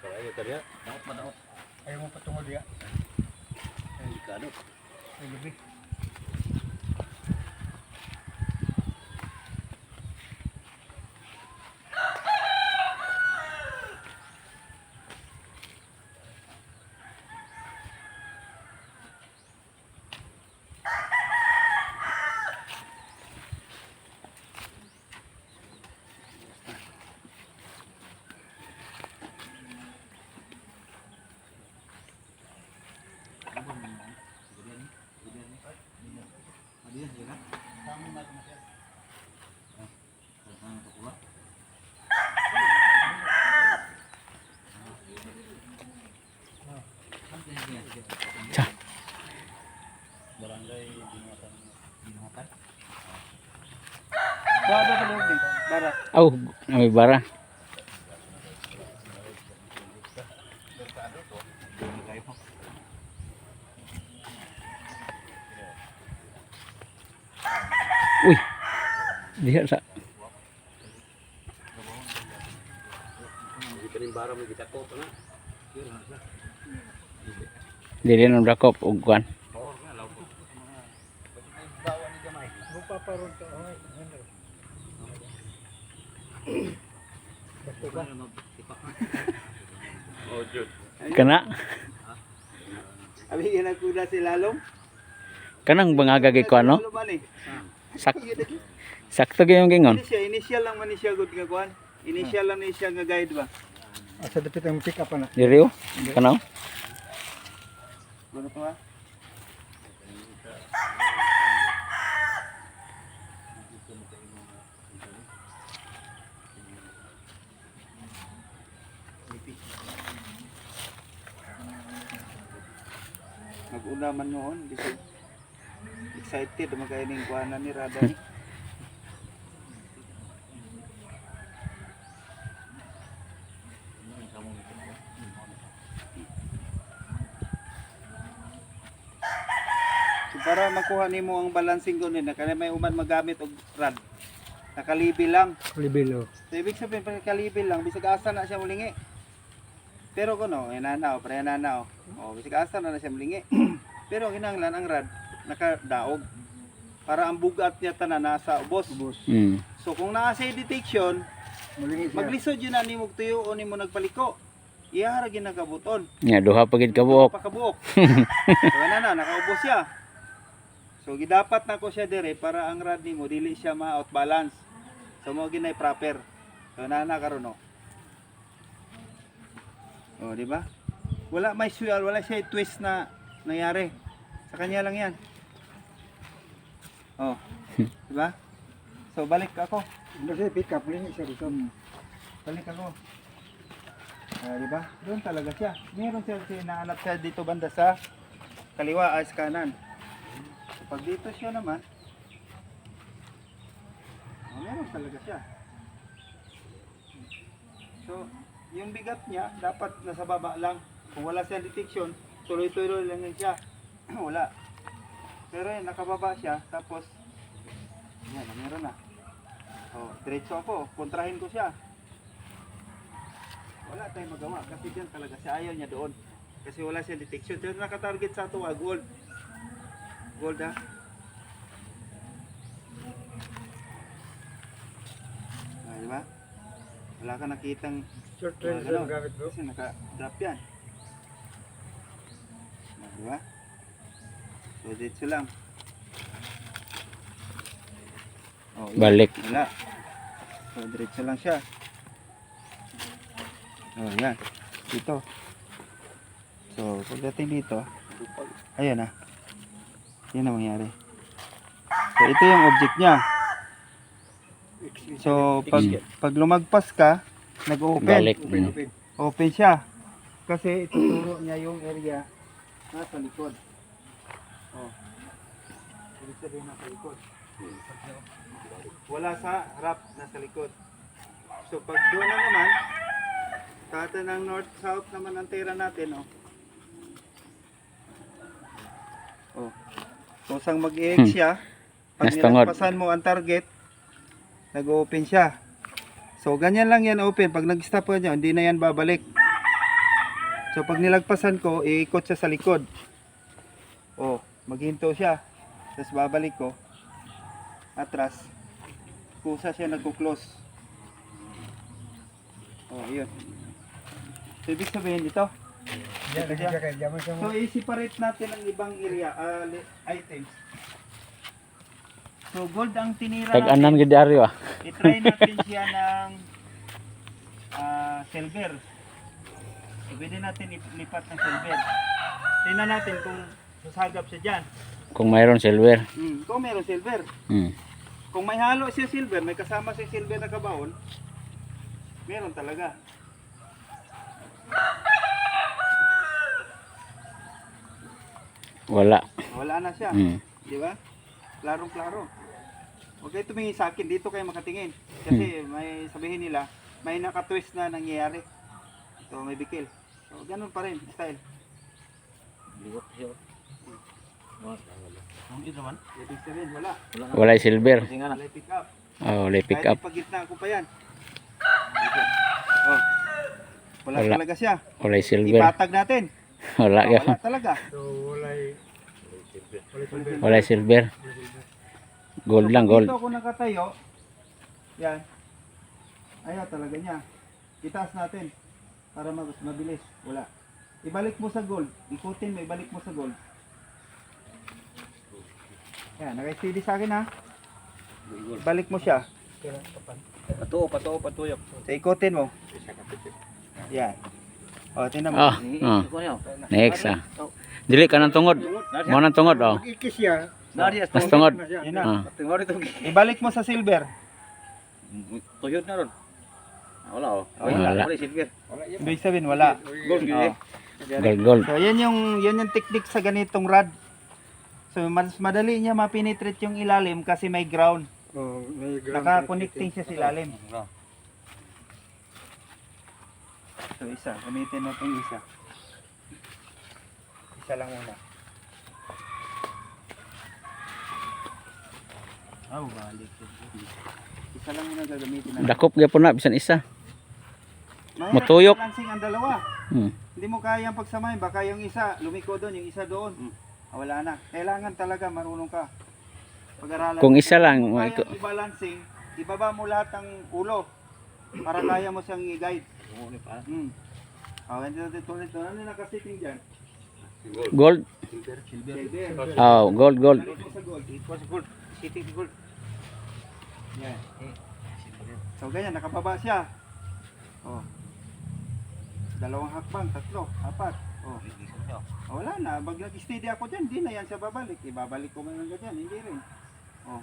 Speaker 3: Kaya kaya. Daot pa daot.
Speaker 2: Ayaw mo patungod ya.
Speaker 3: Delikado.
Speaker 2: Ay gabi.
Speaker 3: Barangay Binatan. Binatan.
Speaker 1: Baba ka loob ni. Bara.
Speaker 4: Oh, may bara. Uy. Diha sa.
Speaker 3: Hindi pa rin bara mo gitako pa na.
Speaker 4: Dili nang dakop og kuan.
Speaker 2: Magpaparon to. Ay, ano. Basta ba?
Speaker 3: Oh, Jud.
Speaker 4: Kana
Speaker 1: Abi ginagkuda si Lalong.
Speaker 4: kanang bangaga gay kuan no?
Speaker 1: Lalong man eh.
Speaker 4: Sak sakto gyud yung gingon.
Speaker 1: Initial lang man ni siya good nga kuan. Initial lang ni siya nga guide ba.
Speaker 2: Asa dapat ang pick up na.
Speaker 4: Diri oh. Kanaw?
Speaker 1: Ano to ha? Mag-una man noon, bisag excited magkaining kuhanan ni Rada ni. So para makuha nimo ang balancing ko nila, kaya may uman magamit og rad. Nakalibi lang.
Speaker 2: Libelo.
Speaker 1: So ibig sabihin pag nakalibi lang, bisag asa na siya mulingi. Pero kuno, inanaw, pre nanaw. Oh, bisag asa na siya mulingi. Pero kinahanglan ang rad nakadaog para ang bugat niya tanan nasa ubos.
Speaker 4: Mm.
Speaker 1: So kung naa sa detection,
Speaker 2: Mulingi siya.
Speaker 1: maglisod yun na nimo tuyo o nimo nagpaliko. Iyara ginagabuton.
Speaker 4: Nya duha pa gid ka buok.
Speaker 1: Pakabuok. So na nakaubos siya. So gidapat na ko siya dire para ang rad nimo dili siya ma-out balance. So mo ginay proper. So na karon no. Oh, di ba? Wala may swirl, wala siya twist na nangyari. Sa kanya lang 'yan. Oh. Di ba? So balik ako.
Speaker 2: Kasi pick up mulingi siya dito.
Speaker 1: Balik ako. Di ba? Doon talaga siya. Meron siya sinaanap siya dito banda sa kaliwa ay sa kanan. So, pag dito siya naman, meron talaga siya. So, yung bigat niya dapat nasa baba lang. Kung wala siyang detection, tuloy-tuloy lang yan siya. Wala. Pero yun, nakababa siya, tapos yan, meron na. Oh, diretso ako, kontrahin ko siya. Wala tayong magawa kasi diyan talaga siya, ayaw niya doon. Kasi wala siyang detection. Pero nakatarget sa ito, gold. Gold ha. Di ba? Wala ka nakitang
Speaker 2: Short range
Speaker 1: ano,
Speaker 2: lang gamit bro.
Speaker 1: kasi naka-drop yan. Di ba? So, dito lang. Oh, yan.
Speaker 4: Balik.
Speaker 1: Wala. So, diretso lang siya. Oh, yan. Dito. So, pagdating dito, ayan na. Yan ang mangyari. So, ito yung object niya. So, pag lumagpas ka, nag-open.
Speaker 4: Balik.
Speaker 1: Open siya. Kasi ituturo niya yung area nasa likod. Oh. Ibig sabihin nasa likod. wala sa harap, nasa likod. So pag doon na naman, kata ng north-south naman ang tira natin, oh. Oh. Kusang mag-egg siya. Pag
Speaker 5: Nas tungod.
Speaker 1: nilagpasan mo ang target, nag-open siya. So ganyan lang yan open. Pag nag-stop ka niya, hindi na yan babalik. So pag nilagpasan ko, iikot siya sa likod. Oh, maghinto siya. Tapos babalik ko. Atras. Kusa siya nagko-close. Oh, yun. So ibig sabihin ito.
Speaker 2: Yan,
Speaker 1: Ito siya.
Speaker 2: diyan mo siya
Speaker 1: So i-separate natin ang ibang area, items. So gold ang tinira
Speaker 5: Tag-anan
Speaker 1: natin.
Speaker 5: gid Aryo ah.
Speaker 1: I-try natin siya ng silver. So pwede natin ilipat ng silver. Tingnan natin kung sasagap siya dyan.
Speaker 5: Kung mayroon silver.
Speaker 1: Kung meron silver.
Speaker 5: Hmm.
Speaker 1: Kung may halo siya silver, may kasama siya silver na kabaon, meron talaga.
Speaker 5: Wala.
Speaker 1: Wala na siya.
Speaker 5: Hmm.
Speaker 1: Di ba? Klarong-klaro. Huwag kayo tumingin sa akin, dito kayo makatingin. Kasi may sabihin nila, may nakatwist na nangyayari. So may bikil. So ganun pa rin, style.
Speaker 3: Ligot siya. Ang ito naman.
Speaker 1: Ibig sabihin, wala.
Speaker 5: Wala silver.
Speaker 3: Kasi nga na.
Speaker 1: Wala pick up.
Speaker 5: Oh, lay pick
Speaker 1: Kahit
Speaker 5: up.
Speaker 1: ipagitna ko pa yan. Oh. Wala,
Speaker 5: Wala.
Speaker 1: talaga siya.
Speaker 5: Wala silver.
Speaker 1: Ipatag natin.
Speaker 5: Wala
Speaker 1: Oh,
Speaker 5: ka.
Speaker 1: wala talaga.
Speaker 2: So, walay
Speaker 5: Wala silver. Gold lang, gold.
Speaker 1: Dito ako nakatayo. Yan. Ayaw talaga niya. Itaas natin. Para mabilis. Wala. Ibalik mo sa gold. Ikutin mo, ibalik mo sa gold. Yan, naka-steady sa akin ha. Balik mo siya.
Speaker 3: Patuyok.
Speaker 1: So, ikutin mo. Yan. O, tingnan mo.
Speaker 5: Ah, next ah. Dili ka ng tungod. Mo ng tungod oh.
Speaker 2: ikis siya.
Speaker 5: Mas tungod.
Speaker 1: Yan na.
Speaker 5: Ah.
Speaker 3: Tingnan ito.
Speaker 1: Ibalik mo sa silver.
Speaker 3: Tuyod na ron. Wala oh.
Speaker 5: Wala.
Speaker 3: Wala silver.
Speaker 1: Ibig sabihin, wala.
Speaker 3: Gold
Speaker 1: Oh.
Speaker 3: yun eh.
Speaker 5: Gold, gold.
Speaker 1: So, yan yung technique sa ganitong rod. So, mas madali niya mapenetrate yung ilalim kasi may ground.
Speaker 2: Oh, may ground.
Speaker 1: Naka-connecting siya sa ilalim. So, isa. Gamitin natin isa. Isa lang muna. Oh, balik. Isa lang muna gagamitin natin.
Speaker 5: Dakop gyapon na bisan isa.
Speaker 1: Mahirap
Speaker 5: matuyok.
Speaker 1: balancing ang dalawa.
Speaker 5: Hmm.
Speaker 1: Hindi mo kayang pagsamahin. Baka yung isa, lumiko doon, yung isa doon. Wala na. Kailangan talaga marunong ka. Pag-aralan.
Speaker 5: Kung isa lang,
Speaker 1: Kung
Speaker 5: may-
Speaker 1: kayang i-balancing, ibaba mo lahat ng ulo para kaya mo siyang i-guide. Hindi natin tuloy ito. Ano yung nakasiting dyan?
Speaker 5: Gold.
Speaker 1: Silver.
Speaker 5: Oh, gold, gold.
Speaker 1: Balik mo sa gold. Equal sa gold. Sitting sa gold. Yan. So ganyan, nakababa siya. Oh. Dalawang hakbang, tatlo, apat. Oh. Wala na, pag nag-steady ako dyan, hindi na yan siya babalik. Ibabalik ko man lang ganyan, hindi rin. Oh.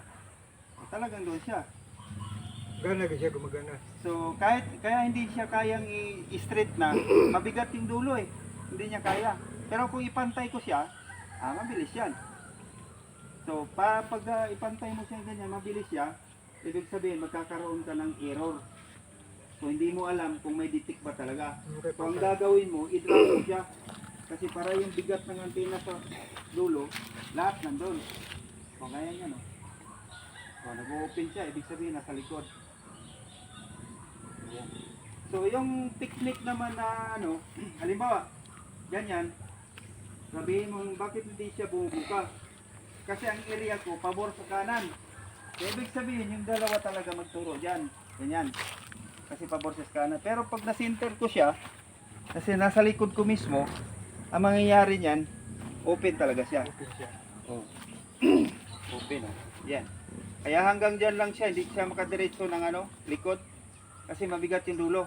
Speaker 1: Talagang doon siya.
Speaker 2: Gana siya gumagana.
Speaker 1: So kaya hindi siya kayang i-straight na, mabigat yung dulo eh. Hindi niya kaya. Pero kung ipantay ko siya, mabilis yan. So pag ipantay mo siya ganyan, mabilis siya, ibig sabihin magkakaroon ka ng error. So hindi mo alam kung may detect ba talaga. So ang gagawin mo, i-drop mo siya. Kasi para yung bigat ng antena sa dulo, lahat nandun. So kaya niya no. So nag-open siya, ibig sabihin nasa likod. Ayan. So yung technique naman na ano, halimbawa, ganyan, sabihin mo bakit hindi siya bumubuka. Kasi ang area ko, pabor sa kanan. So ibig sabihin yung dalawa talaga magturo dyan. Ganyan. Kasi pabor sa kanan. Pero pag na-center ko siya, kasi nasa likod ko mismo, ang mangyayari niyan, open talaga siya. Oh. Open oh. Yan. Kaya hanggang dyan lang siya, hindi siya makadiretso ng ano, likod. Kasi mabigat yung dulo.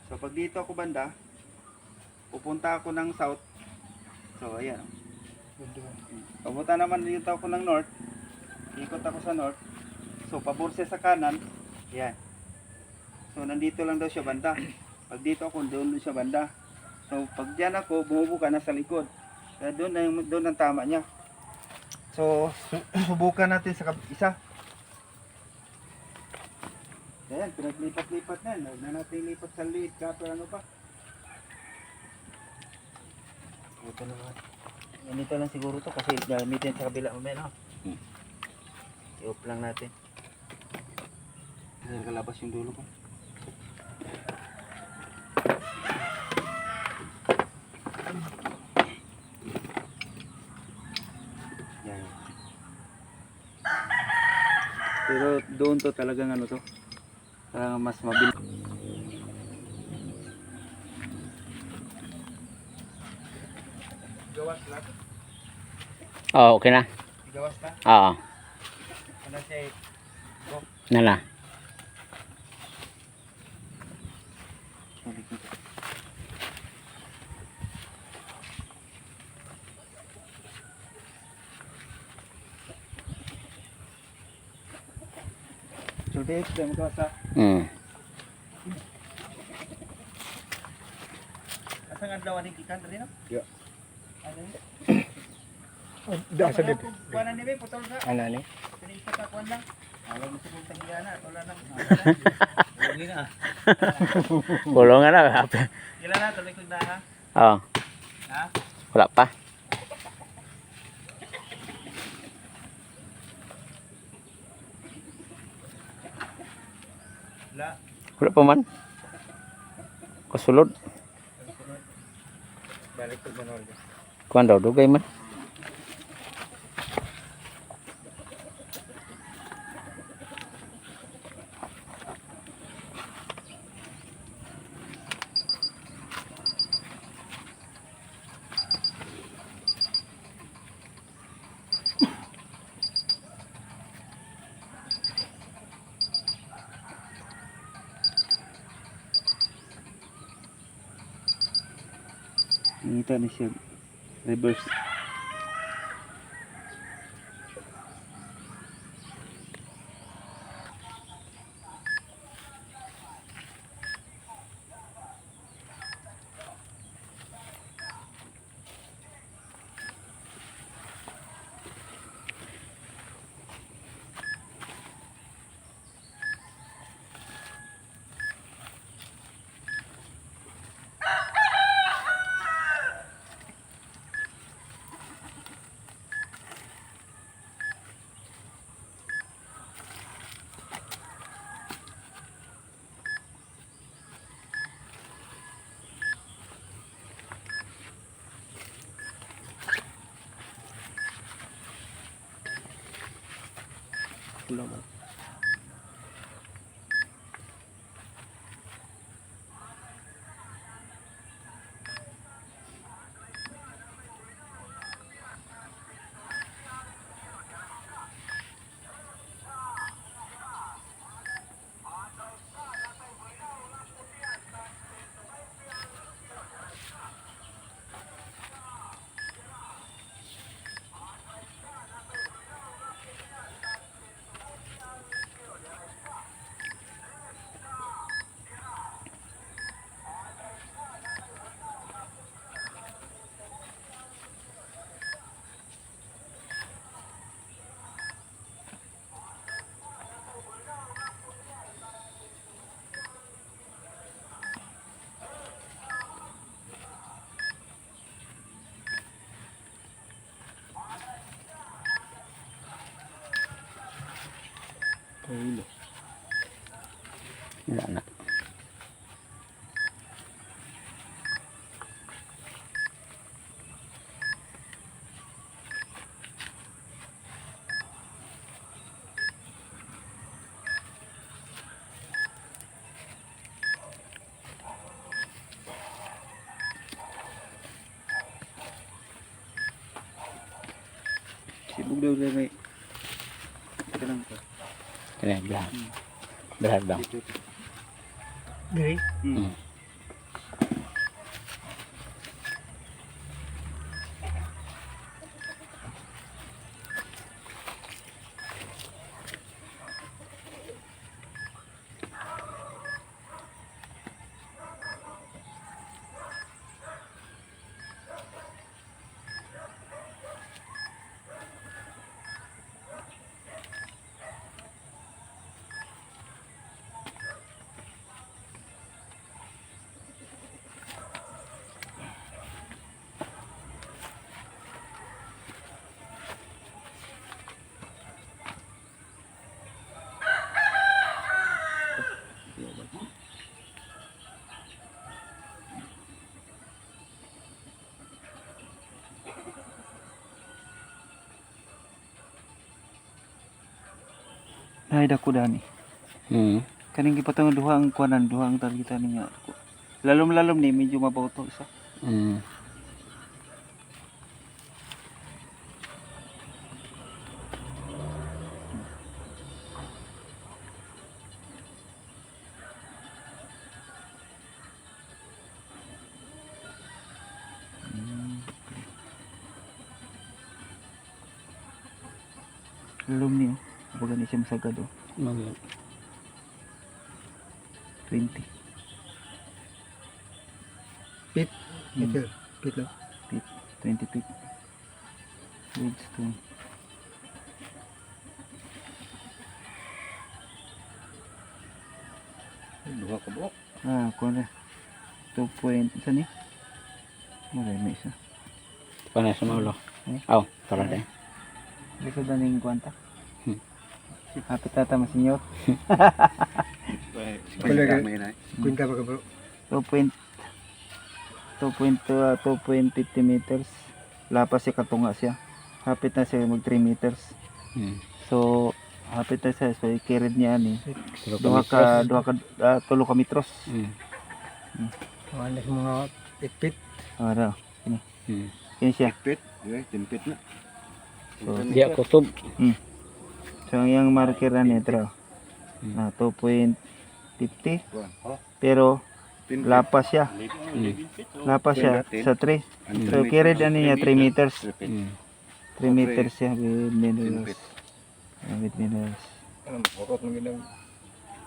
Speaker 1: So pag dito ako banda, pupunta ako ng south. So ayan. Pupunta naman dito ako ng north. Ikot ako sa north. So pabor siya sa kanan. Yan. So nandito lang daw siya banda. Pag dito ako, doon siya banda. So pag diyan ako, bumubuka na sa likod. Kaya doon ang tama niya. So subukan natin sa isa. Ayan, pinaglipat-lipat na yan. Huwag na natin lipat sa liit ka, pero ano pa. Ito naman. Ganito lang siguro to kasi gamitin sa kabila mamaya, no? I-off lang natin. Kasi nakalabas yung dulo ko. Yan. Pero doon to talagang ano to. Talagang mas mabilis. Gawas lang.
Speaker 5: Oh, okay na.
Speaker 1: Gawas ka.
Speaker 5: Oo.
Speaker 1: Ano siya eh.
Speaker 5: Nala.
Speaker 1: So, di extra mo gawas ha. Asang adlaw ni kikan rin no?
Speaker 2: Yeah.
Speaker 1: Ano ni?
Speaker 2: Asa dito.
Speaker 1: Kuan ni be putol sa.
Speaker 2: Ana ni?
Speaker 1: Pinisa ka kuan lang. Alam mo sa kung tagiyana, wala nang.
Speaker 3: Huwag na.
Speaker 5: Kulungan na.
Speaker 1: Kila na tuloy kog na ha.
Speaker 5: Oo.
Speaker 1: Ha?
Speaker 5: Wala pa.
Speaker 1: Wala.
Speaker 5: Wala pa man. Kasulod.
Speaker 1: Balik kog manol.
Speaker 5: Kuan daw, dugay man.
Speaker 1: Ngita ni siya. Reverse.
Speaker 5: Kulang. Wala na.
Speaker 1: Sibog daw na may. Ito lang to.
Speaker 5: Kaya black. Black daw.
Speaker 1: Dito.
Speaker 2: Diri.
Speaker 1: Hmm. Nay dako dani.
Speaker 5: Hmm.
Speaker 1: Kaning gipatong duha ang kuanan, duha ang targetan niya. Lalom-lalom ni medyo mabaw to isa.
Speaker 5: Hmm.
Speaker 1: Lalom ni oh. Baga ni siya masagad oh.
Speaker 5: Mag-
Speaker 1: 20.
Speaker 2: Ito, pit lang.
Speaker 1: 20 feet. Width to.
Speaker 3: Duha ka buok.
Speaker 1: Ah, kuha na. 2 point. Isa ni? Maray may isa.
Speaker 5: Paano sa maulo? Aw, para din.
Speaker 1: Likod na ning kuwanta.
Speaker 5: Hmm.
Speaker 1: Hapit tata mas senyor.
Speaker 2: Kuya, kwenta ba ka bro?
Speaker 1: 2.50 meters. Lapas siya katunga siya. Hapit na siya mag 3 meters.
Speaker 5: Hmm.
Speaker 1: So, hapit na siya. So, i-carried niya ani.
Speaker 5: Tulo ka
Speaker 1: Tulo ka metros.
Speaker 5: Hmm.
Speaker 2: Ano sa mga pit.
Speaker 1: Araw.
Speaker 5: Hmm.
Speaker 1: Kini siya.
Speaker 3: Pit, timpit na.
Speaker 1: So,
Speaker 5: Di ako tub.
Speaker 1: so ang iyang marker na nito. Na 2.50. Pero, lapas siya. Lapas siya sa 3. So, carried ani niya 3 meters.
Speaker 5: Hmm.
Speaker 1: 3 meters siya with minerals. With minerals.
Speaker 3: Ano, orot ng ginang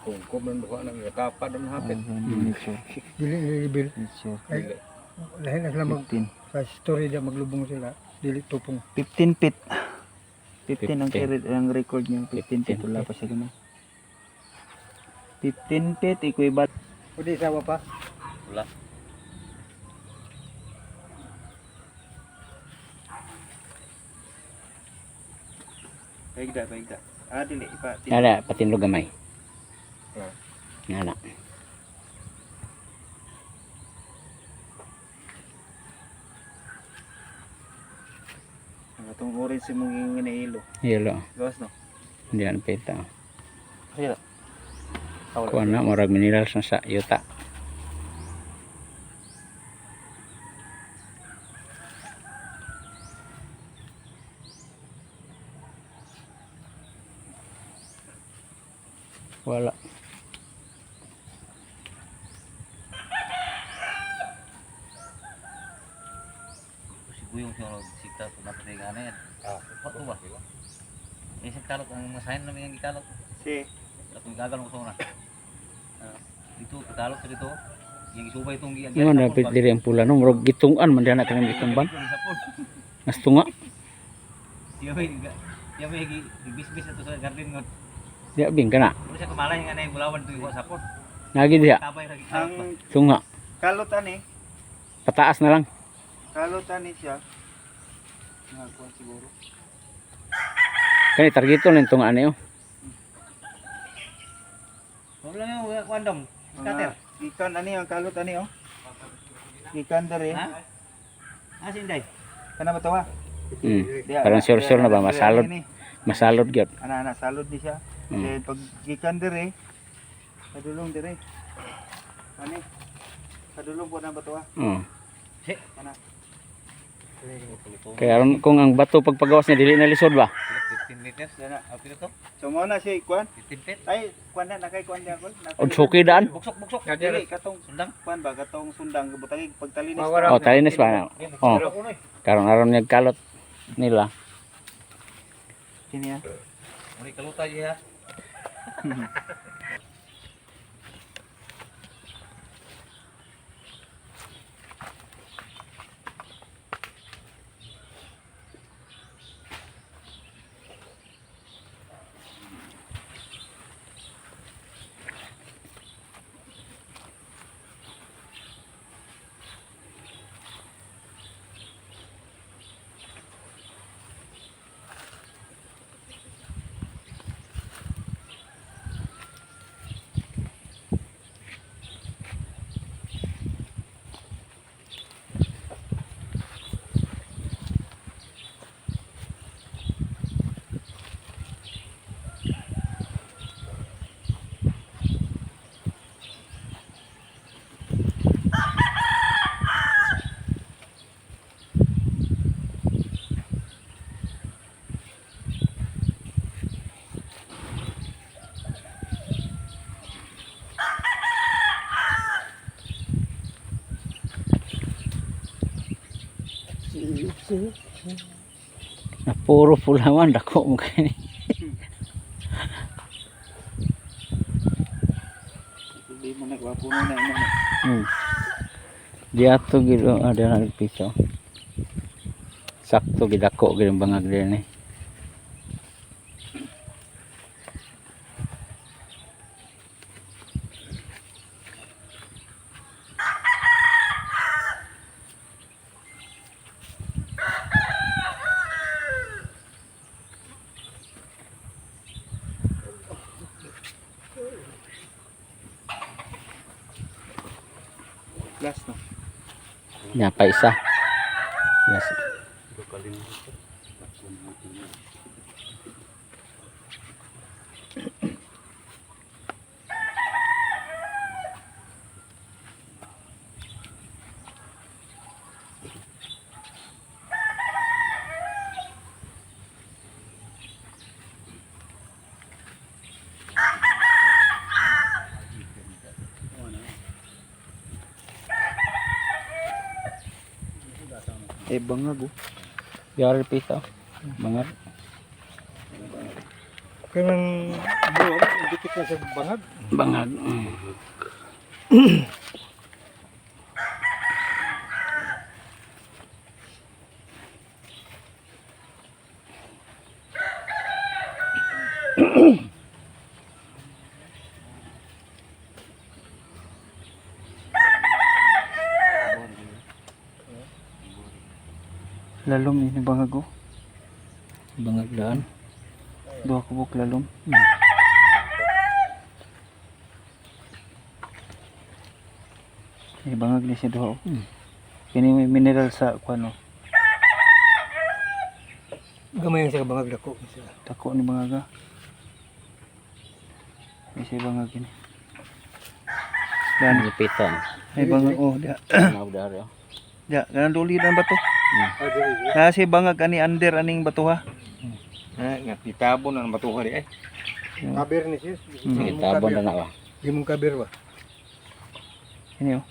Speaker 3: kungkob ng duha ng kapad ng hapit.
Speaker 1: Nature.
Speaker 2: Dili libil.
Speaker 1: Nature.
Speaker 2: Ay, lahi na sila mag
Speaker 1: 15.
Speaker 2: sa story dia maglubong sila. Dili tupong.
Speaker 1: 15 feet. 15 ang
Speaker 5: 15.
Speaker 1: carried, ang record niya. 15 feet.
Speaker 5: 15
Speaker 1: Wala pa siya ganun. 15 feet. Equivalent.
Speaker 2: Pwede isawa pa.
Speaker 3: Wala.
Speaker 1: Paigda, paigda. Ah, dili.
Speaker 5: Nada, patinlo gamay. Nada.
Speaker 1: Itong orange mong ginahilo.
Speaker 5: Hilo.
Speaker 1: Gawas no?
Speaker 5: Hindi yan pita.
Speaker 1: Hilo.
Speaker 5: Kuha na, murag minerals na sa yuta. Wala.
Speaker 4: Si Buyong siya sita po na patay nga na yan. Bato ba? Isang kalot ang masahin namin yung ikalot.
Speaker 1: Si.
Speaker 4: At yung gagal ko na. Dito, kalot sa dito. Yung isubay itong giyan.
Speaker 5: Yung dapat diri ang pula no, murag gitungan man diyan kanang gitumban. Mas tunga.
Speaker 4: Siya may gibis-bis ito sa garden ngon.
Speaker 5: Di abing kana.
Speaker 4: Kung siya kumalay nga na yung bulawan ito yung sapon.
Speaker 5: Nagi diha,
Speaker 4: Tabay lagi kalot ba?
Speaker 1: Ang
Speaker 5: tunga.
Speaker 1: kalutan ni.
Speaker 5: Pataas na lang.
Speaker 1: Kalutan ni siya. Nakakuha siguro.
Speaker 5: Kani targeto ning tunga niyo.
Speaker 4: Huwag lang yung kwandong. Scatter.
Speaker 1: Ikan ani ang kalutan ni oh. Ikan dere.
Speaker 4: Ha? Ah, sinday.
Speaker 1: Kana ba to ha?
Speaker 5: Parang sure na ba masalod. Masalod gyud.
Speaker 1: Ana salod ni siya. Then pag gikan dere, kadulong dere. Ani? Kadulong po na ba to ha?
Speaker 5: Oh.
Speaker 1: Ana.
Speaker 5: Kaya kung ang bato pagpagawas niya dili na lisod ba?
Speaker 4: 15 meters.
Speaker 1: Dana.
Speaker 4: Apil ito?
Speaker 1: So mo na siya ikuan.
Speaker 4: 15 feet.
Speaker 1: Ay, kuan na nakay kuan niya kon.
Speaker 5: Od suki daan.
Speaker 4: Buksok.
Speaker 1: Dili katong
Speaker 4: Sundang.
Speaker 1: kuan ba katong sundang butang pagtalinis.
Speaker 5: Oh, talinis ba? Oh. Karon aron niya kalot nila.
Speaker 1: Kini ha.
Speaker 4: Muli kalutay ya.
Speaker 5: Na puro pulawan dako mo kani.
Speaker 1: Hindi mo nagwapuno na ina.
Speaker 5: Di ato gid ada na piso. Sakto gid ako gid ang bangag din eh.
Speaker 1: Last no.
Speaker 5: Nya pa isa. Yes.
Speaker 1: Bangag oh.
Speaker 5: Yari piso. Bangag.
Speaker 2: Kanang buwan, dikit na sa bangag.
Speaker 5: Bangag.
Speaker 1: Lalom ini bangag oh.
Speaker 5: Bangag daan.
Speaker 1: Duha ka buk lalom. Bangag ni siya duha oh. Kini may mineral sa kuno.
Speaker 2: Gamay sa bangag dako.
Speaker 1: Tako ni bangaga. May siya bangag ini. Dan
Speaker 5: Ni pito.
Speaker 1: may bangag oh dia.
Speaker 5: Mau dari.
Speaker 1: Ya, ganang duli dan bato. Na si bangag ani under aning bato ha.
Speaker 2: Nga itabon ang batuha di ay. Kabir ni sis.
Speaker 5: Sige tabon na ba.
Speaker 2: Gimong kabir ba?
Speaker 1: Kini oh.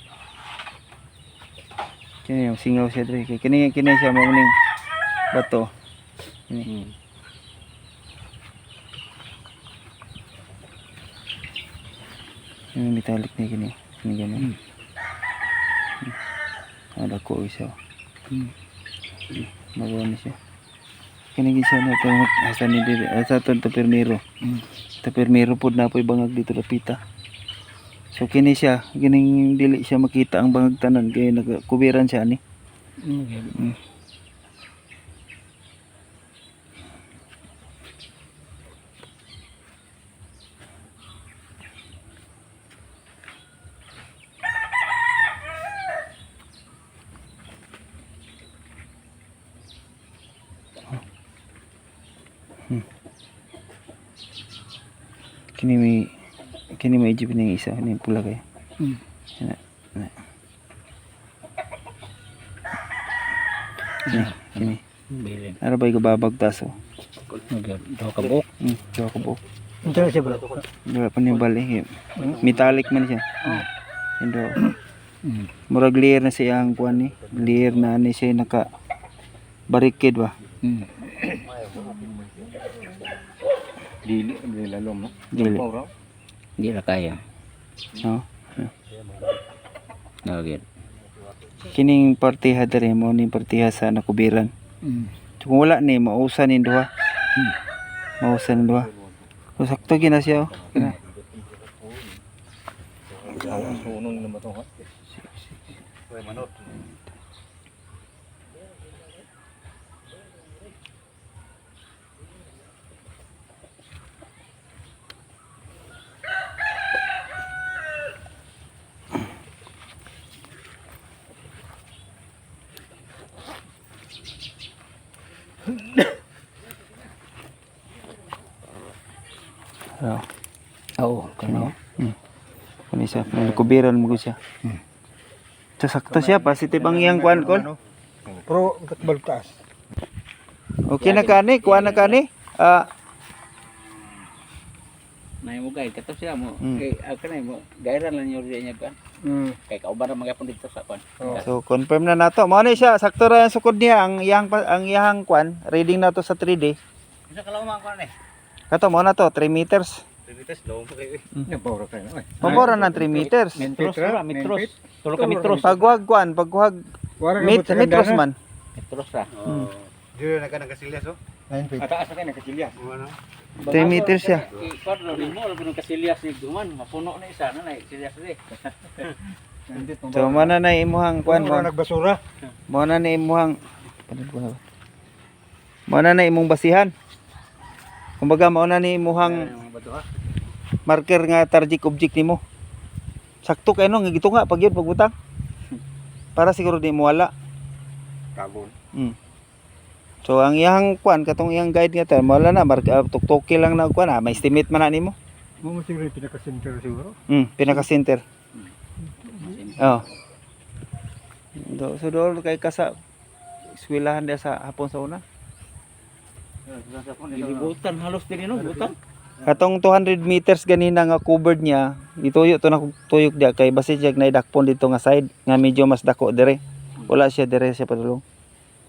Speaker 1: Kini yung singaw siya dre. Kini siya mamuning bato. Kini. Ini metalik ni kini. Kini ganun. Ada ko isa. Magawa ni siya. Kini siya na ito. Asa ni dili. Asa ito permiro. Permiro po na po bangag dito lapita. So kini siya. Kining dili siya makita ang bangag tanan. Kaya nagkubiran siya ni. Kini may jeep ning isa ni pula kay. Kini.
Speaker 5: Bilin.
Speaker 1: Ara bay ko babag taso.
Speaker 5: Duha ka buok.
Speaker 1: Duha ka buok.
Speaker 2: Unta siya bro.
Speaker 1: Dua pa ni balik. Metallic man siya. Indo. Murag clear na siya ang kuan ni. Clear na ni siya naka barricade ba.
Speaker 2: Dili lalom no.
Speaker 1: Dili.
Speaker 5: Di ra kaya.
Speaker 1: No.
Speaker 5: Nagit.
Speaker 1: Kining partiha dere mo ni partiha sa nakubiran. Kung wala ni mausa ni duha. Mausa ni duha. So sakto gina siya oh. Kina.
Speaker 2: Sunong na bato ha.
Speaker 1: Oh.
Speaker 5: Oo, kano.
Speaker 1: Kani siya, nakubiran mo siya. So sakto siya, positive ang iyang kuan kon.
Speaker 2: Pro baltas.
Speaker 1: Okay na kani, kuan na kani.
Speaker 5: Nay mo gay kato siya mo.
Speaker 1: Mm.
Speaker 5: Kay ako nay mo gayran lang yung riya niya kan.
Speaker 4: Kay kauban ra magyapon dito sa kwan.
Speaker 1: So confirm na nato. Mao ni siya sakto ra ang sukod niya ang iyang kwan. Reading na to sa 3D.
Speaker 4: Isa ka lang kwan eh.
Speaker 1: Kato mo na to 3 meters.
Speaker 3: Privitas daw mo kayo.
Speaker 2: Nabawra kayo. Ay.
Speaker 1: Mabora na 3 meters.
Speaker 3: Metros ra, metros. Tulo ka
Speaker 2: Metros.
Speaker 3: metros.
Speaker 1: Pagwag kwan, pagwag
Speaker 2: Wala
Speaker 1: metros man.
Speaker 4: Metros ra.
Speaker 3: Dili na ka nagkasilyas oh.
Speaker 2: 9 feet.
Speaker 3: Ataas na kayo nagkasilyas. Ano?
Speaker 1: 3 meters siya.
Speaker 4: Ikon rin mo labi ng kasilyas ni Duman, mapuno na isa na silyas ri.
Speaker 1: So mo na imuhang kwan mo.
Speaker 2: Wala nagbasura.
Speaker 1: Mo na imuhang mo na imong basihan. Kumbaga mao na ni imuhang marker nga target object nimo. Sakto kay no nga gitunga pag yun pagbutang. Para siguro di mo wala.
Speaker 3: Kabon.
Speaker 1: So ang iyang kwan katong iyang guide nga ta wala na tuktoki lang na kwan may estimate man na nimo.
Speaker 2: Mo siguro yung pinaka-center siguro.
Speaker 1: Pinaka center. Oh. So doon kay kasa eskwelahan dia sa hapon sa una.
Speaker 4: Butan halos din no, butan.
Speaker 1: Katong 200 meters ganina nga covered niya, ituyo to na tuyok dia kay basi siya naidakpon dito nga side nga medyo mas dako dire. Wala siya dire siya padulong.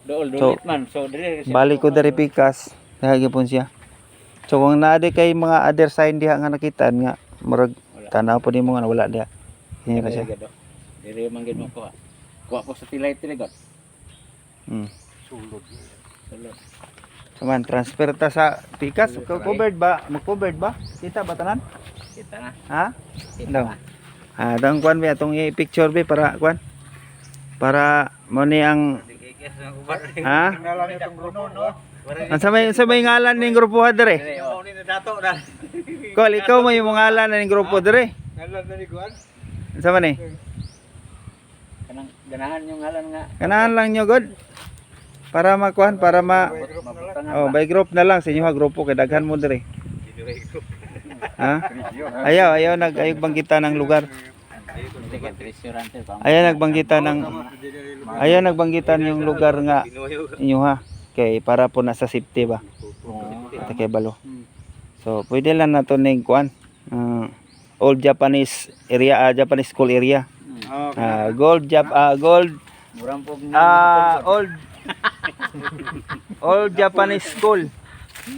Speaker 4: Dool
Speaker 1: So,
Speaker 4: man. So dire
Speaker 1: Balik ko dire pikas, gihapon siya. So kung naa di kay mga other sign diha nga nakita nga murag tanaw po nimo nga wala diha. Hindi na siya.
Speaker 4: Dire man gid mo ko. Kuha po sa tilay god.
Speaker 3: Sulod.
Speaker 4: Sulod.
Speaker 1: So man transfer ta sa pikas, covered ba? Mag-covered ba? Kita ba tanan?
Speaker 4: Kita na.
Speaker 1: Ha?
Speaker 4: Kita
Speaker 1: Daw.
Speaker 4: na.
Speaker 1: Dang kwan ba atong i-picture ba para kwan? Para mo ni ang ha?
Speaker 2: Ngalan itong grupo, no?
Speaker 1: Ang sa may ngalan ning grupo ha dire.
Speaker 3: Mo ni dato na.
Speaker 1: Kol ikaw may yung ngalan ning grupo dire.
Speaker 2: Ngalan na ni Juan.
Speaker 1: Sa man ni?
Speaker 4: Kanang ganahan yung ngalan nga.
Speaker 1: Kanahan lang nyo god. Para makuan, para by group na lang sa inyo ha grupo kay daghan mo dire. Ha? Ayaw nagbanggita ng lugar. Ayaw nagbanggitan yung lugar nga inyo ha. Kay para po nasa safety ba. Ito kay balo. So pwede lang nato ning kuan. Old Japanese area, Japanese school area. Old old Japanese school.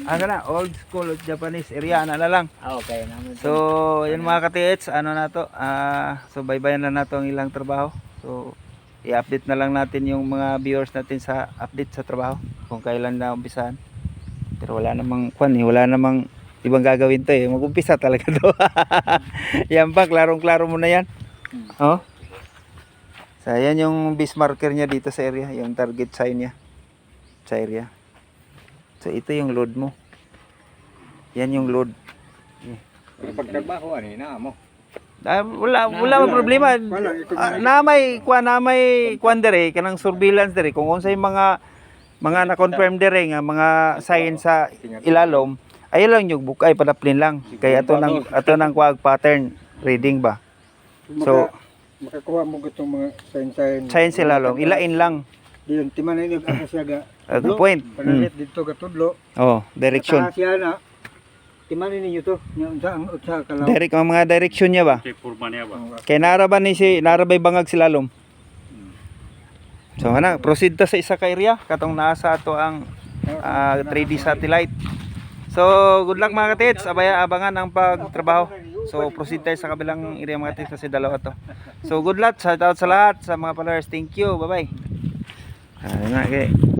Speaker 1: Ano na, old school of Japanese area na lang.
Speaker 4: Okay naman.
Speaker 1: So, yun mga ka-TH, ano na to, so baybayan na nato ang ilang trabaho. So, i-update na lang natin yung mga viewers natin sa update sa trabaho, kung kailan na umpisahan. Pero wala namang wala namang ibang gagawin to eh, mag-umpisa talaga to. Yan pa, klarong-klaro mo na yan. Oh. So, yan yung base marker niya dito sa area, yung target sign niya sa area. So, ito yung load mo. Yan yung load.
Speaker 2: Pagtrabaho ani na mo.
Speaker 1: Wala mo problema. Na may kwan dire kanang surveillance dire kung unsay mga na-confirm dire nga mga sign sa ilalom, ay lang yung bukay padaplin lang. Kaya ato nang kuwag pattern reading ba. So,
Speaker 2: makakuha mo gitong mga sign
Speaker 1: sign sa ilalom, ilain lang.
Speaker 2: diyon timan na ini ang siya
Speaker 1: Good point.
Speaker 2: panalit dito gatudlo.
Speaker 1: Oh, direction.
Speaker 2: Siya na timan ninyo to nya ang utsa kalaw.
Speaker 1: Direct mga direction niya ba?
Speaker 3: Purma niya ba?
Speaker 1: Kay narabay bangag si lalom. So ana, proceed ta sa isa ka area katong nasa ato ang 3D satellite. So good luck mga katits, abangan ang pagtrabaho. So proceed tayo sa kabilang area mga katits kasi dalawa to. So good luck, shout out sa lahat sa mga followers. Thank you. Bye-bye. Okay.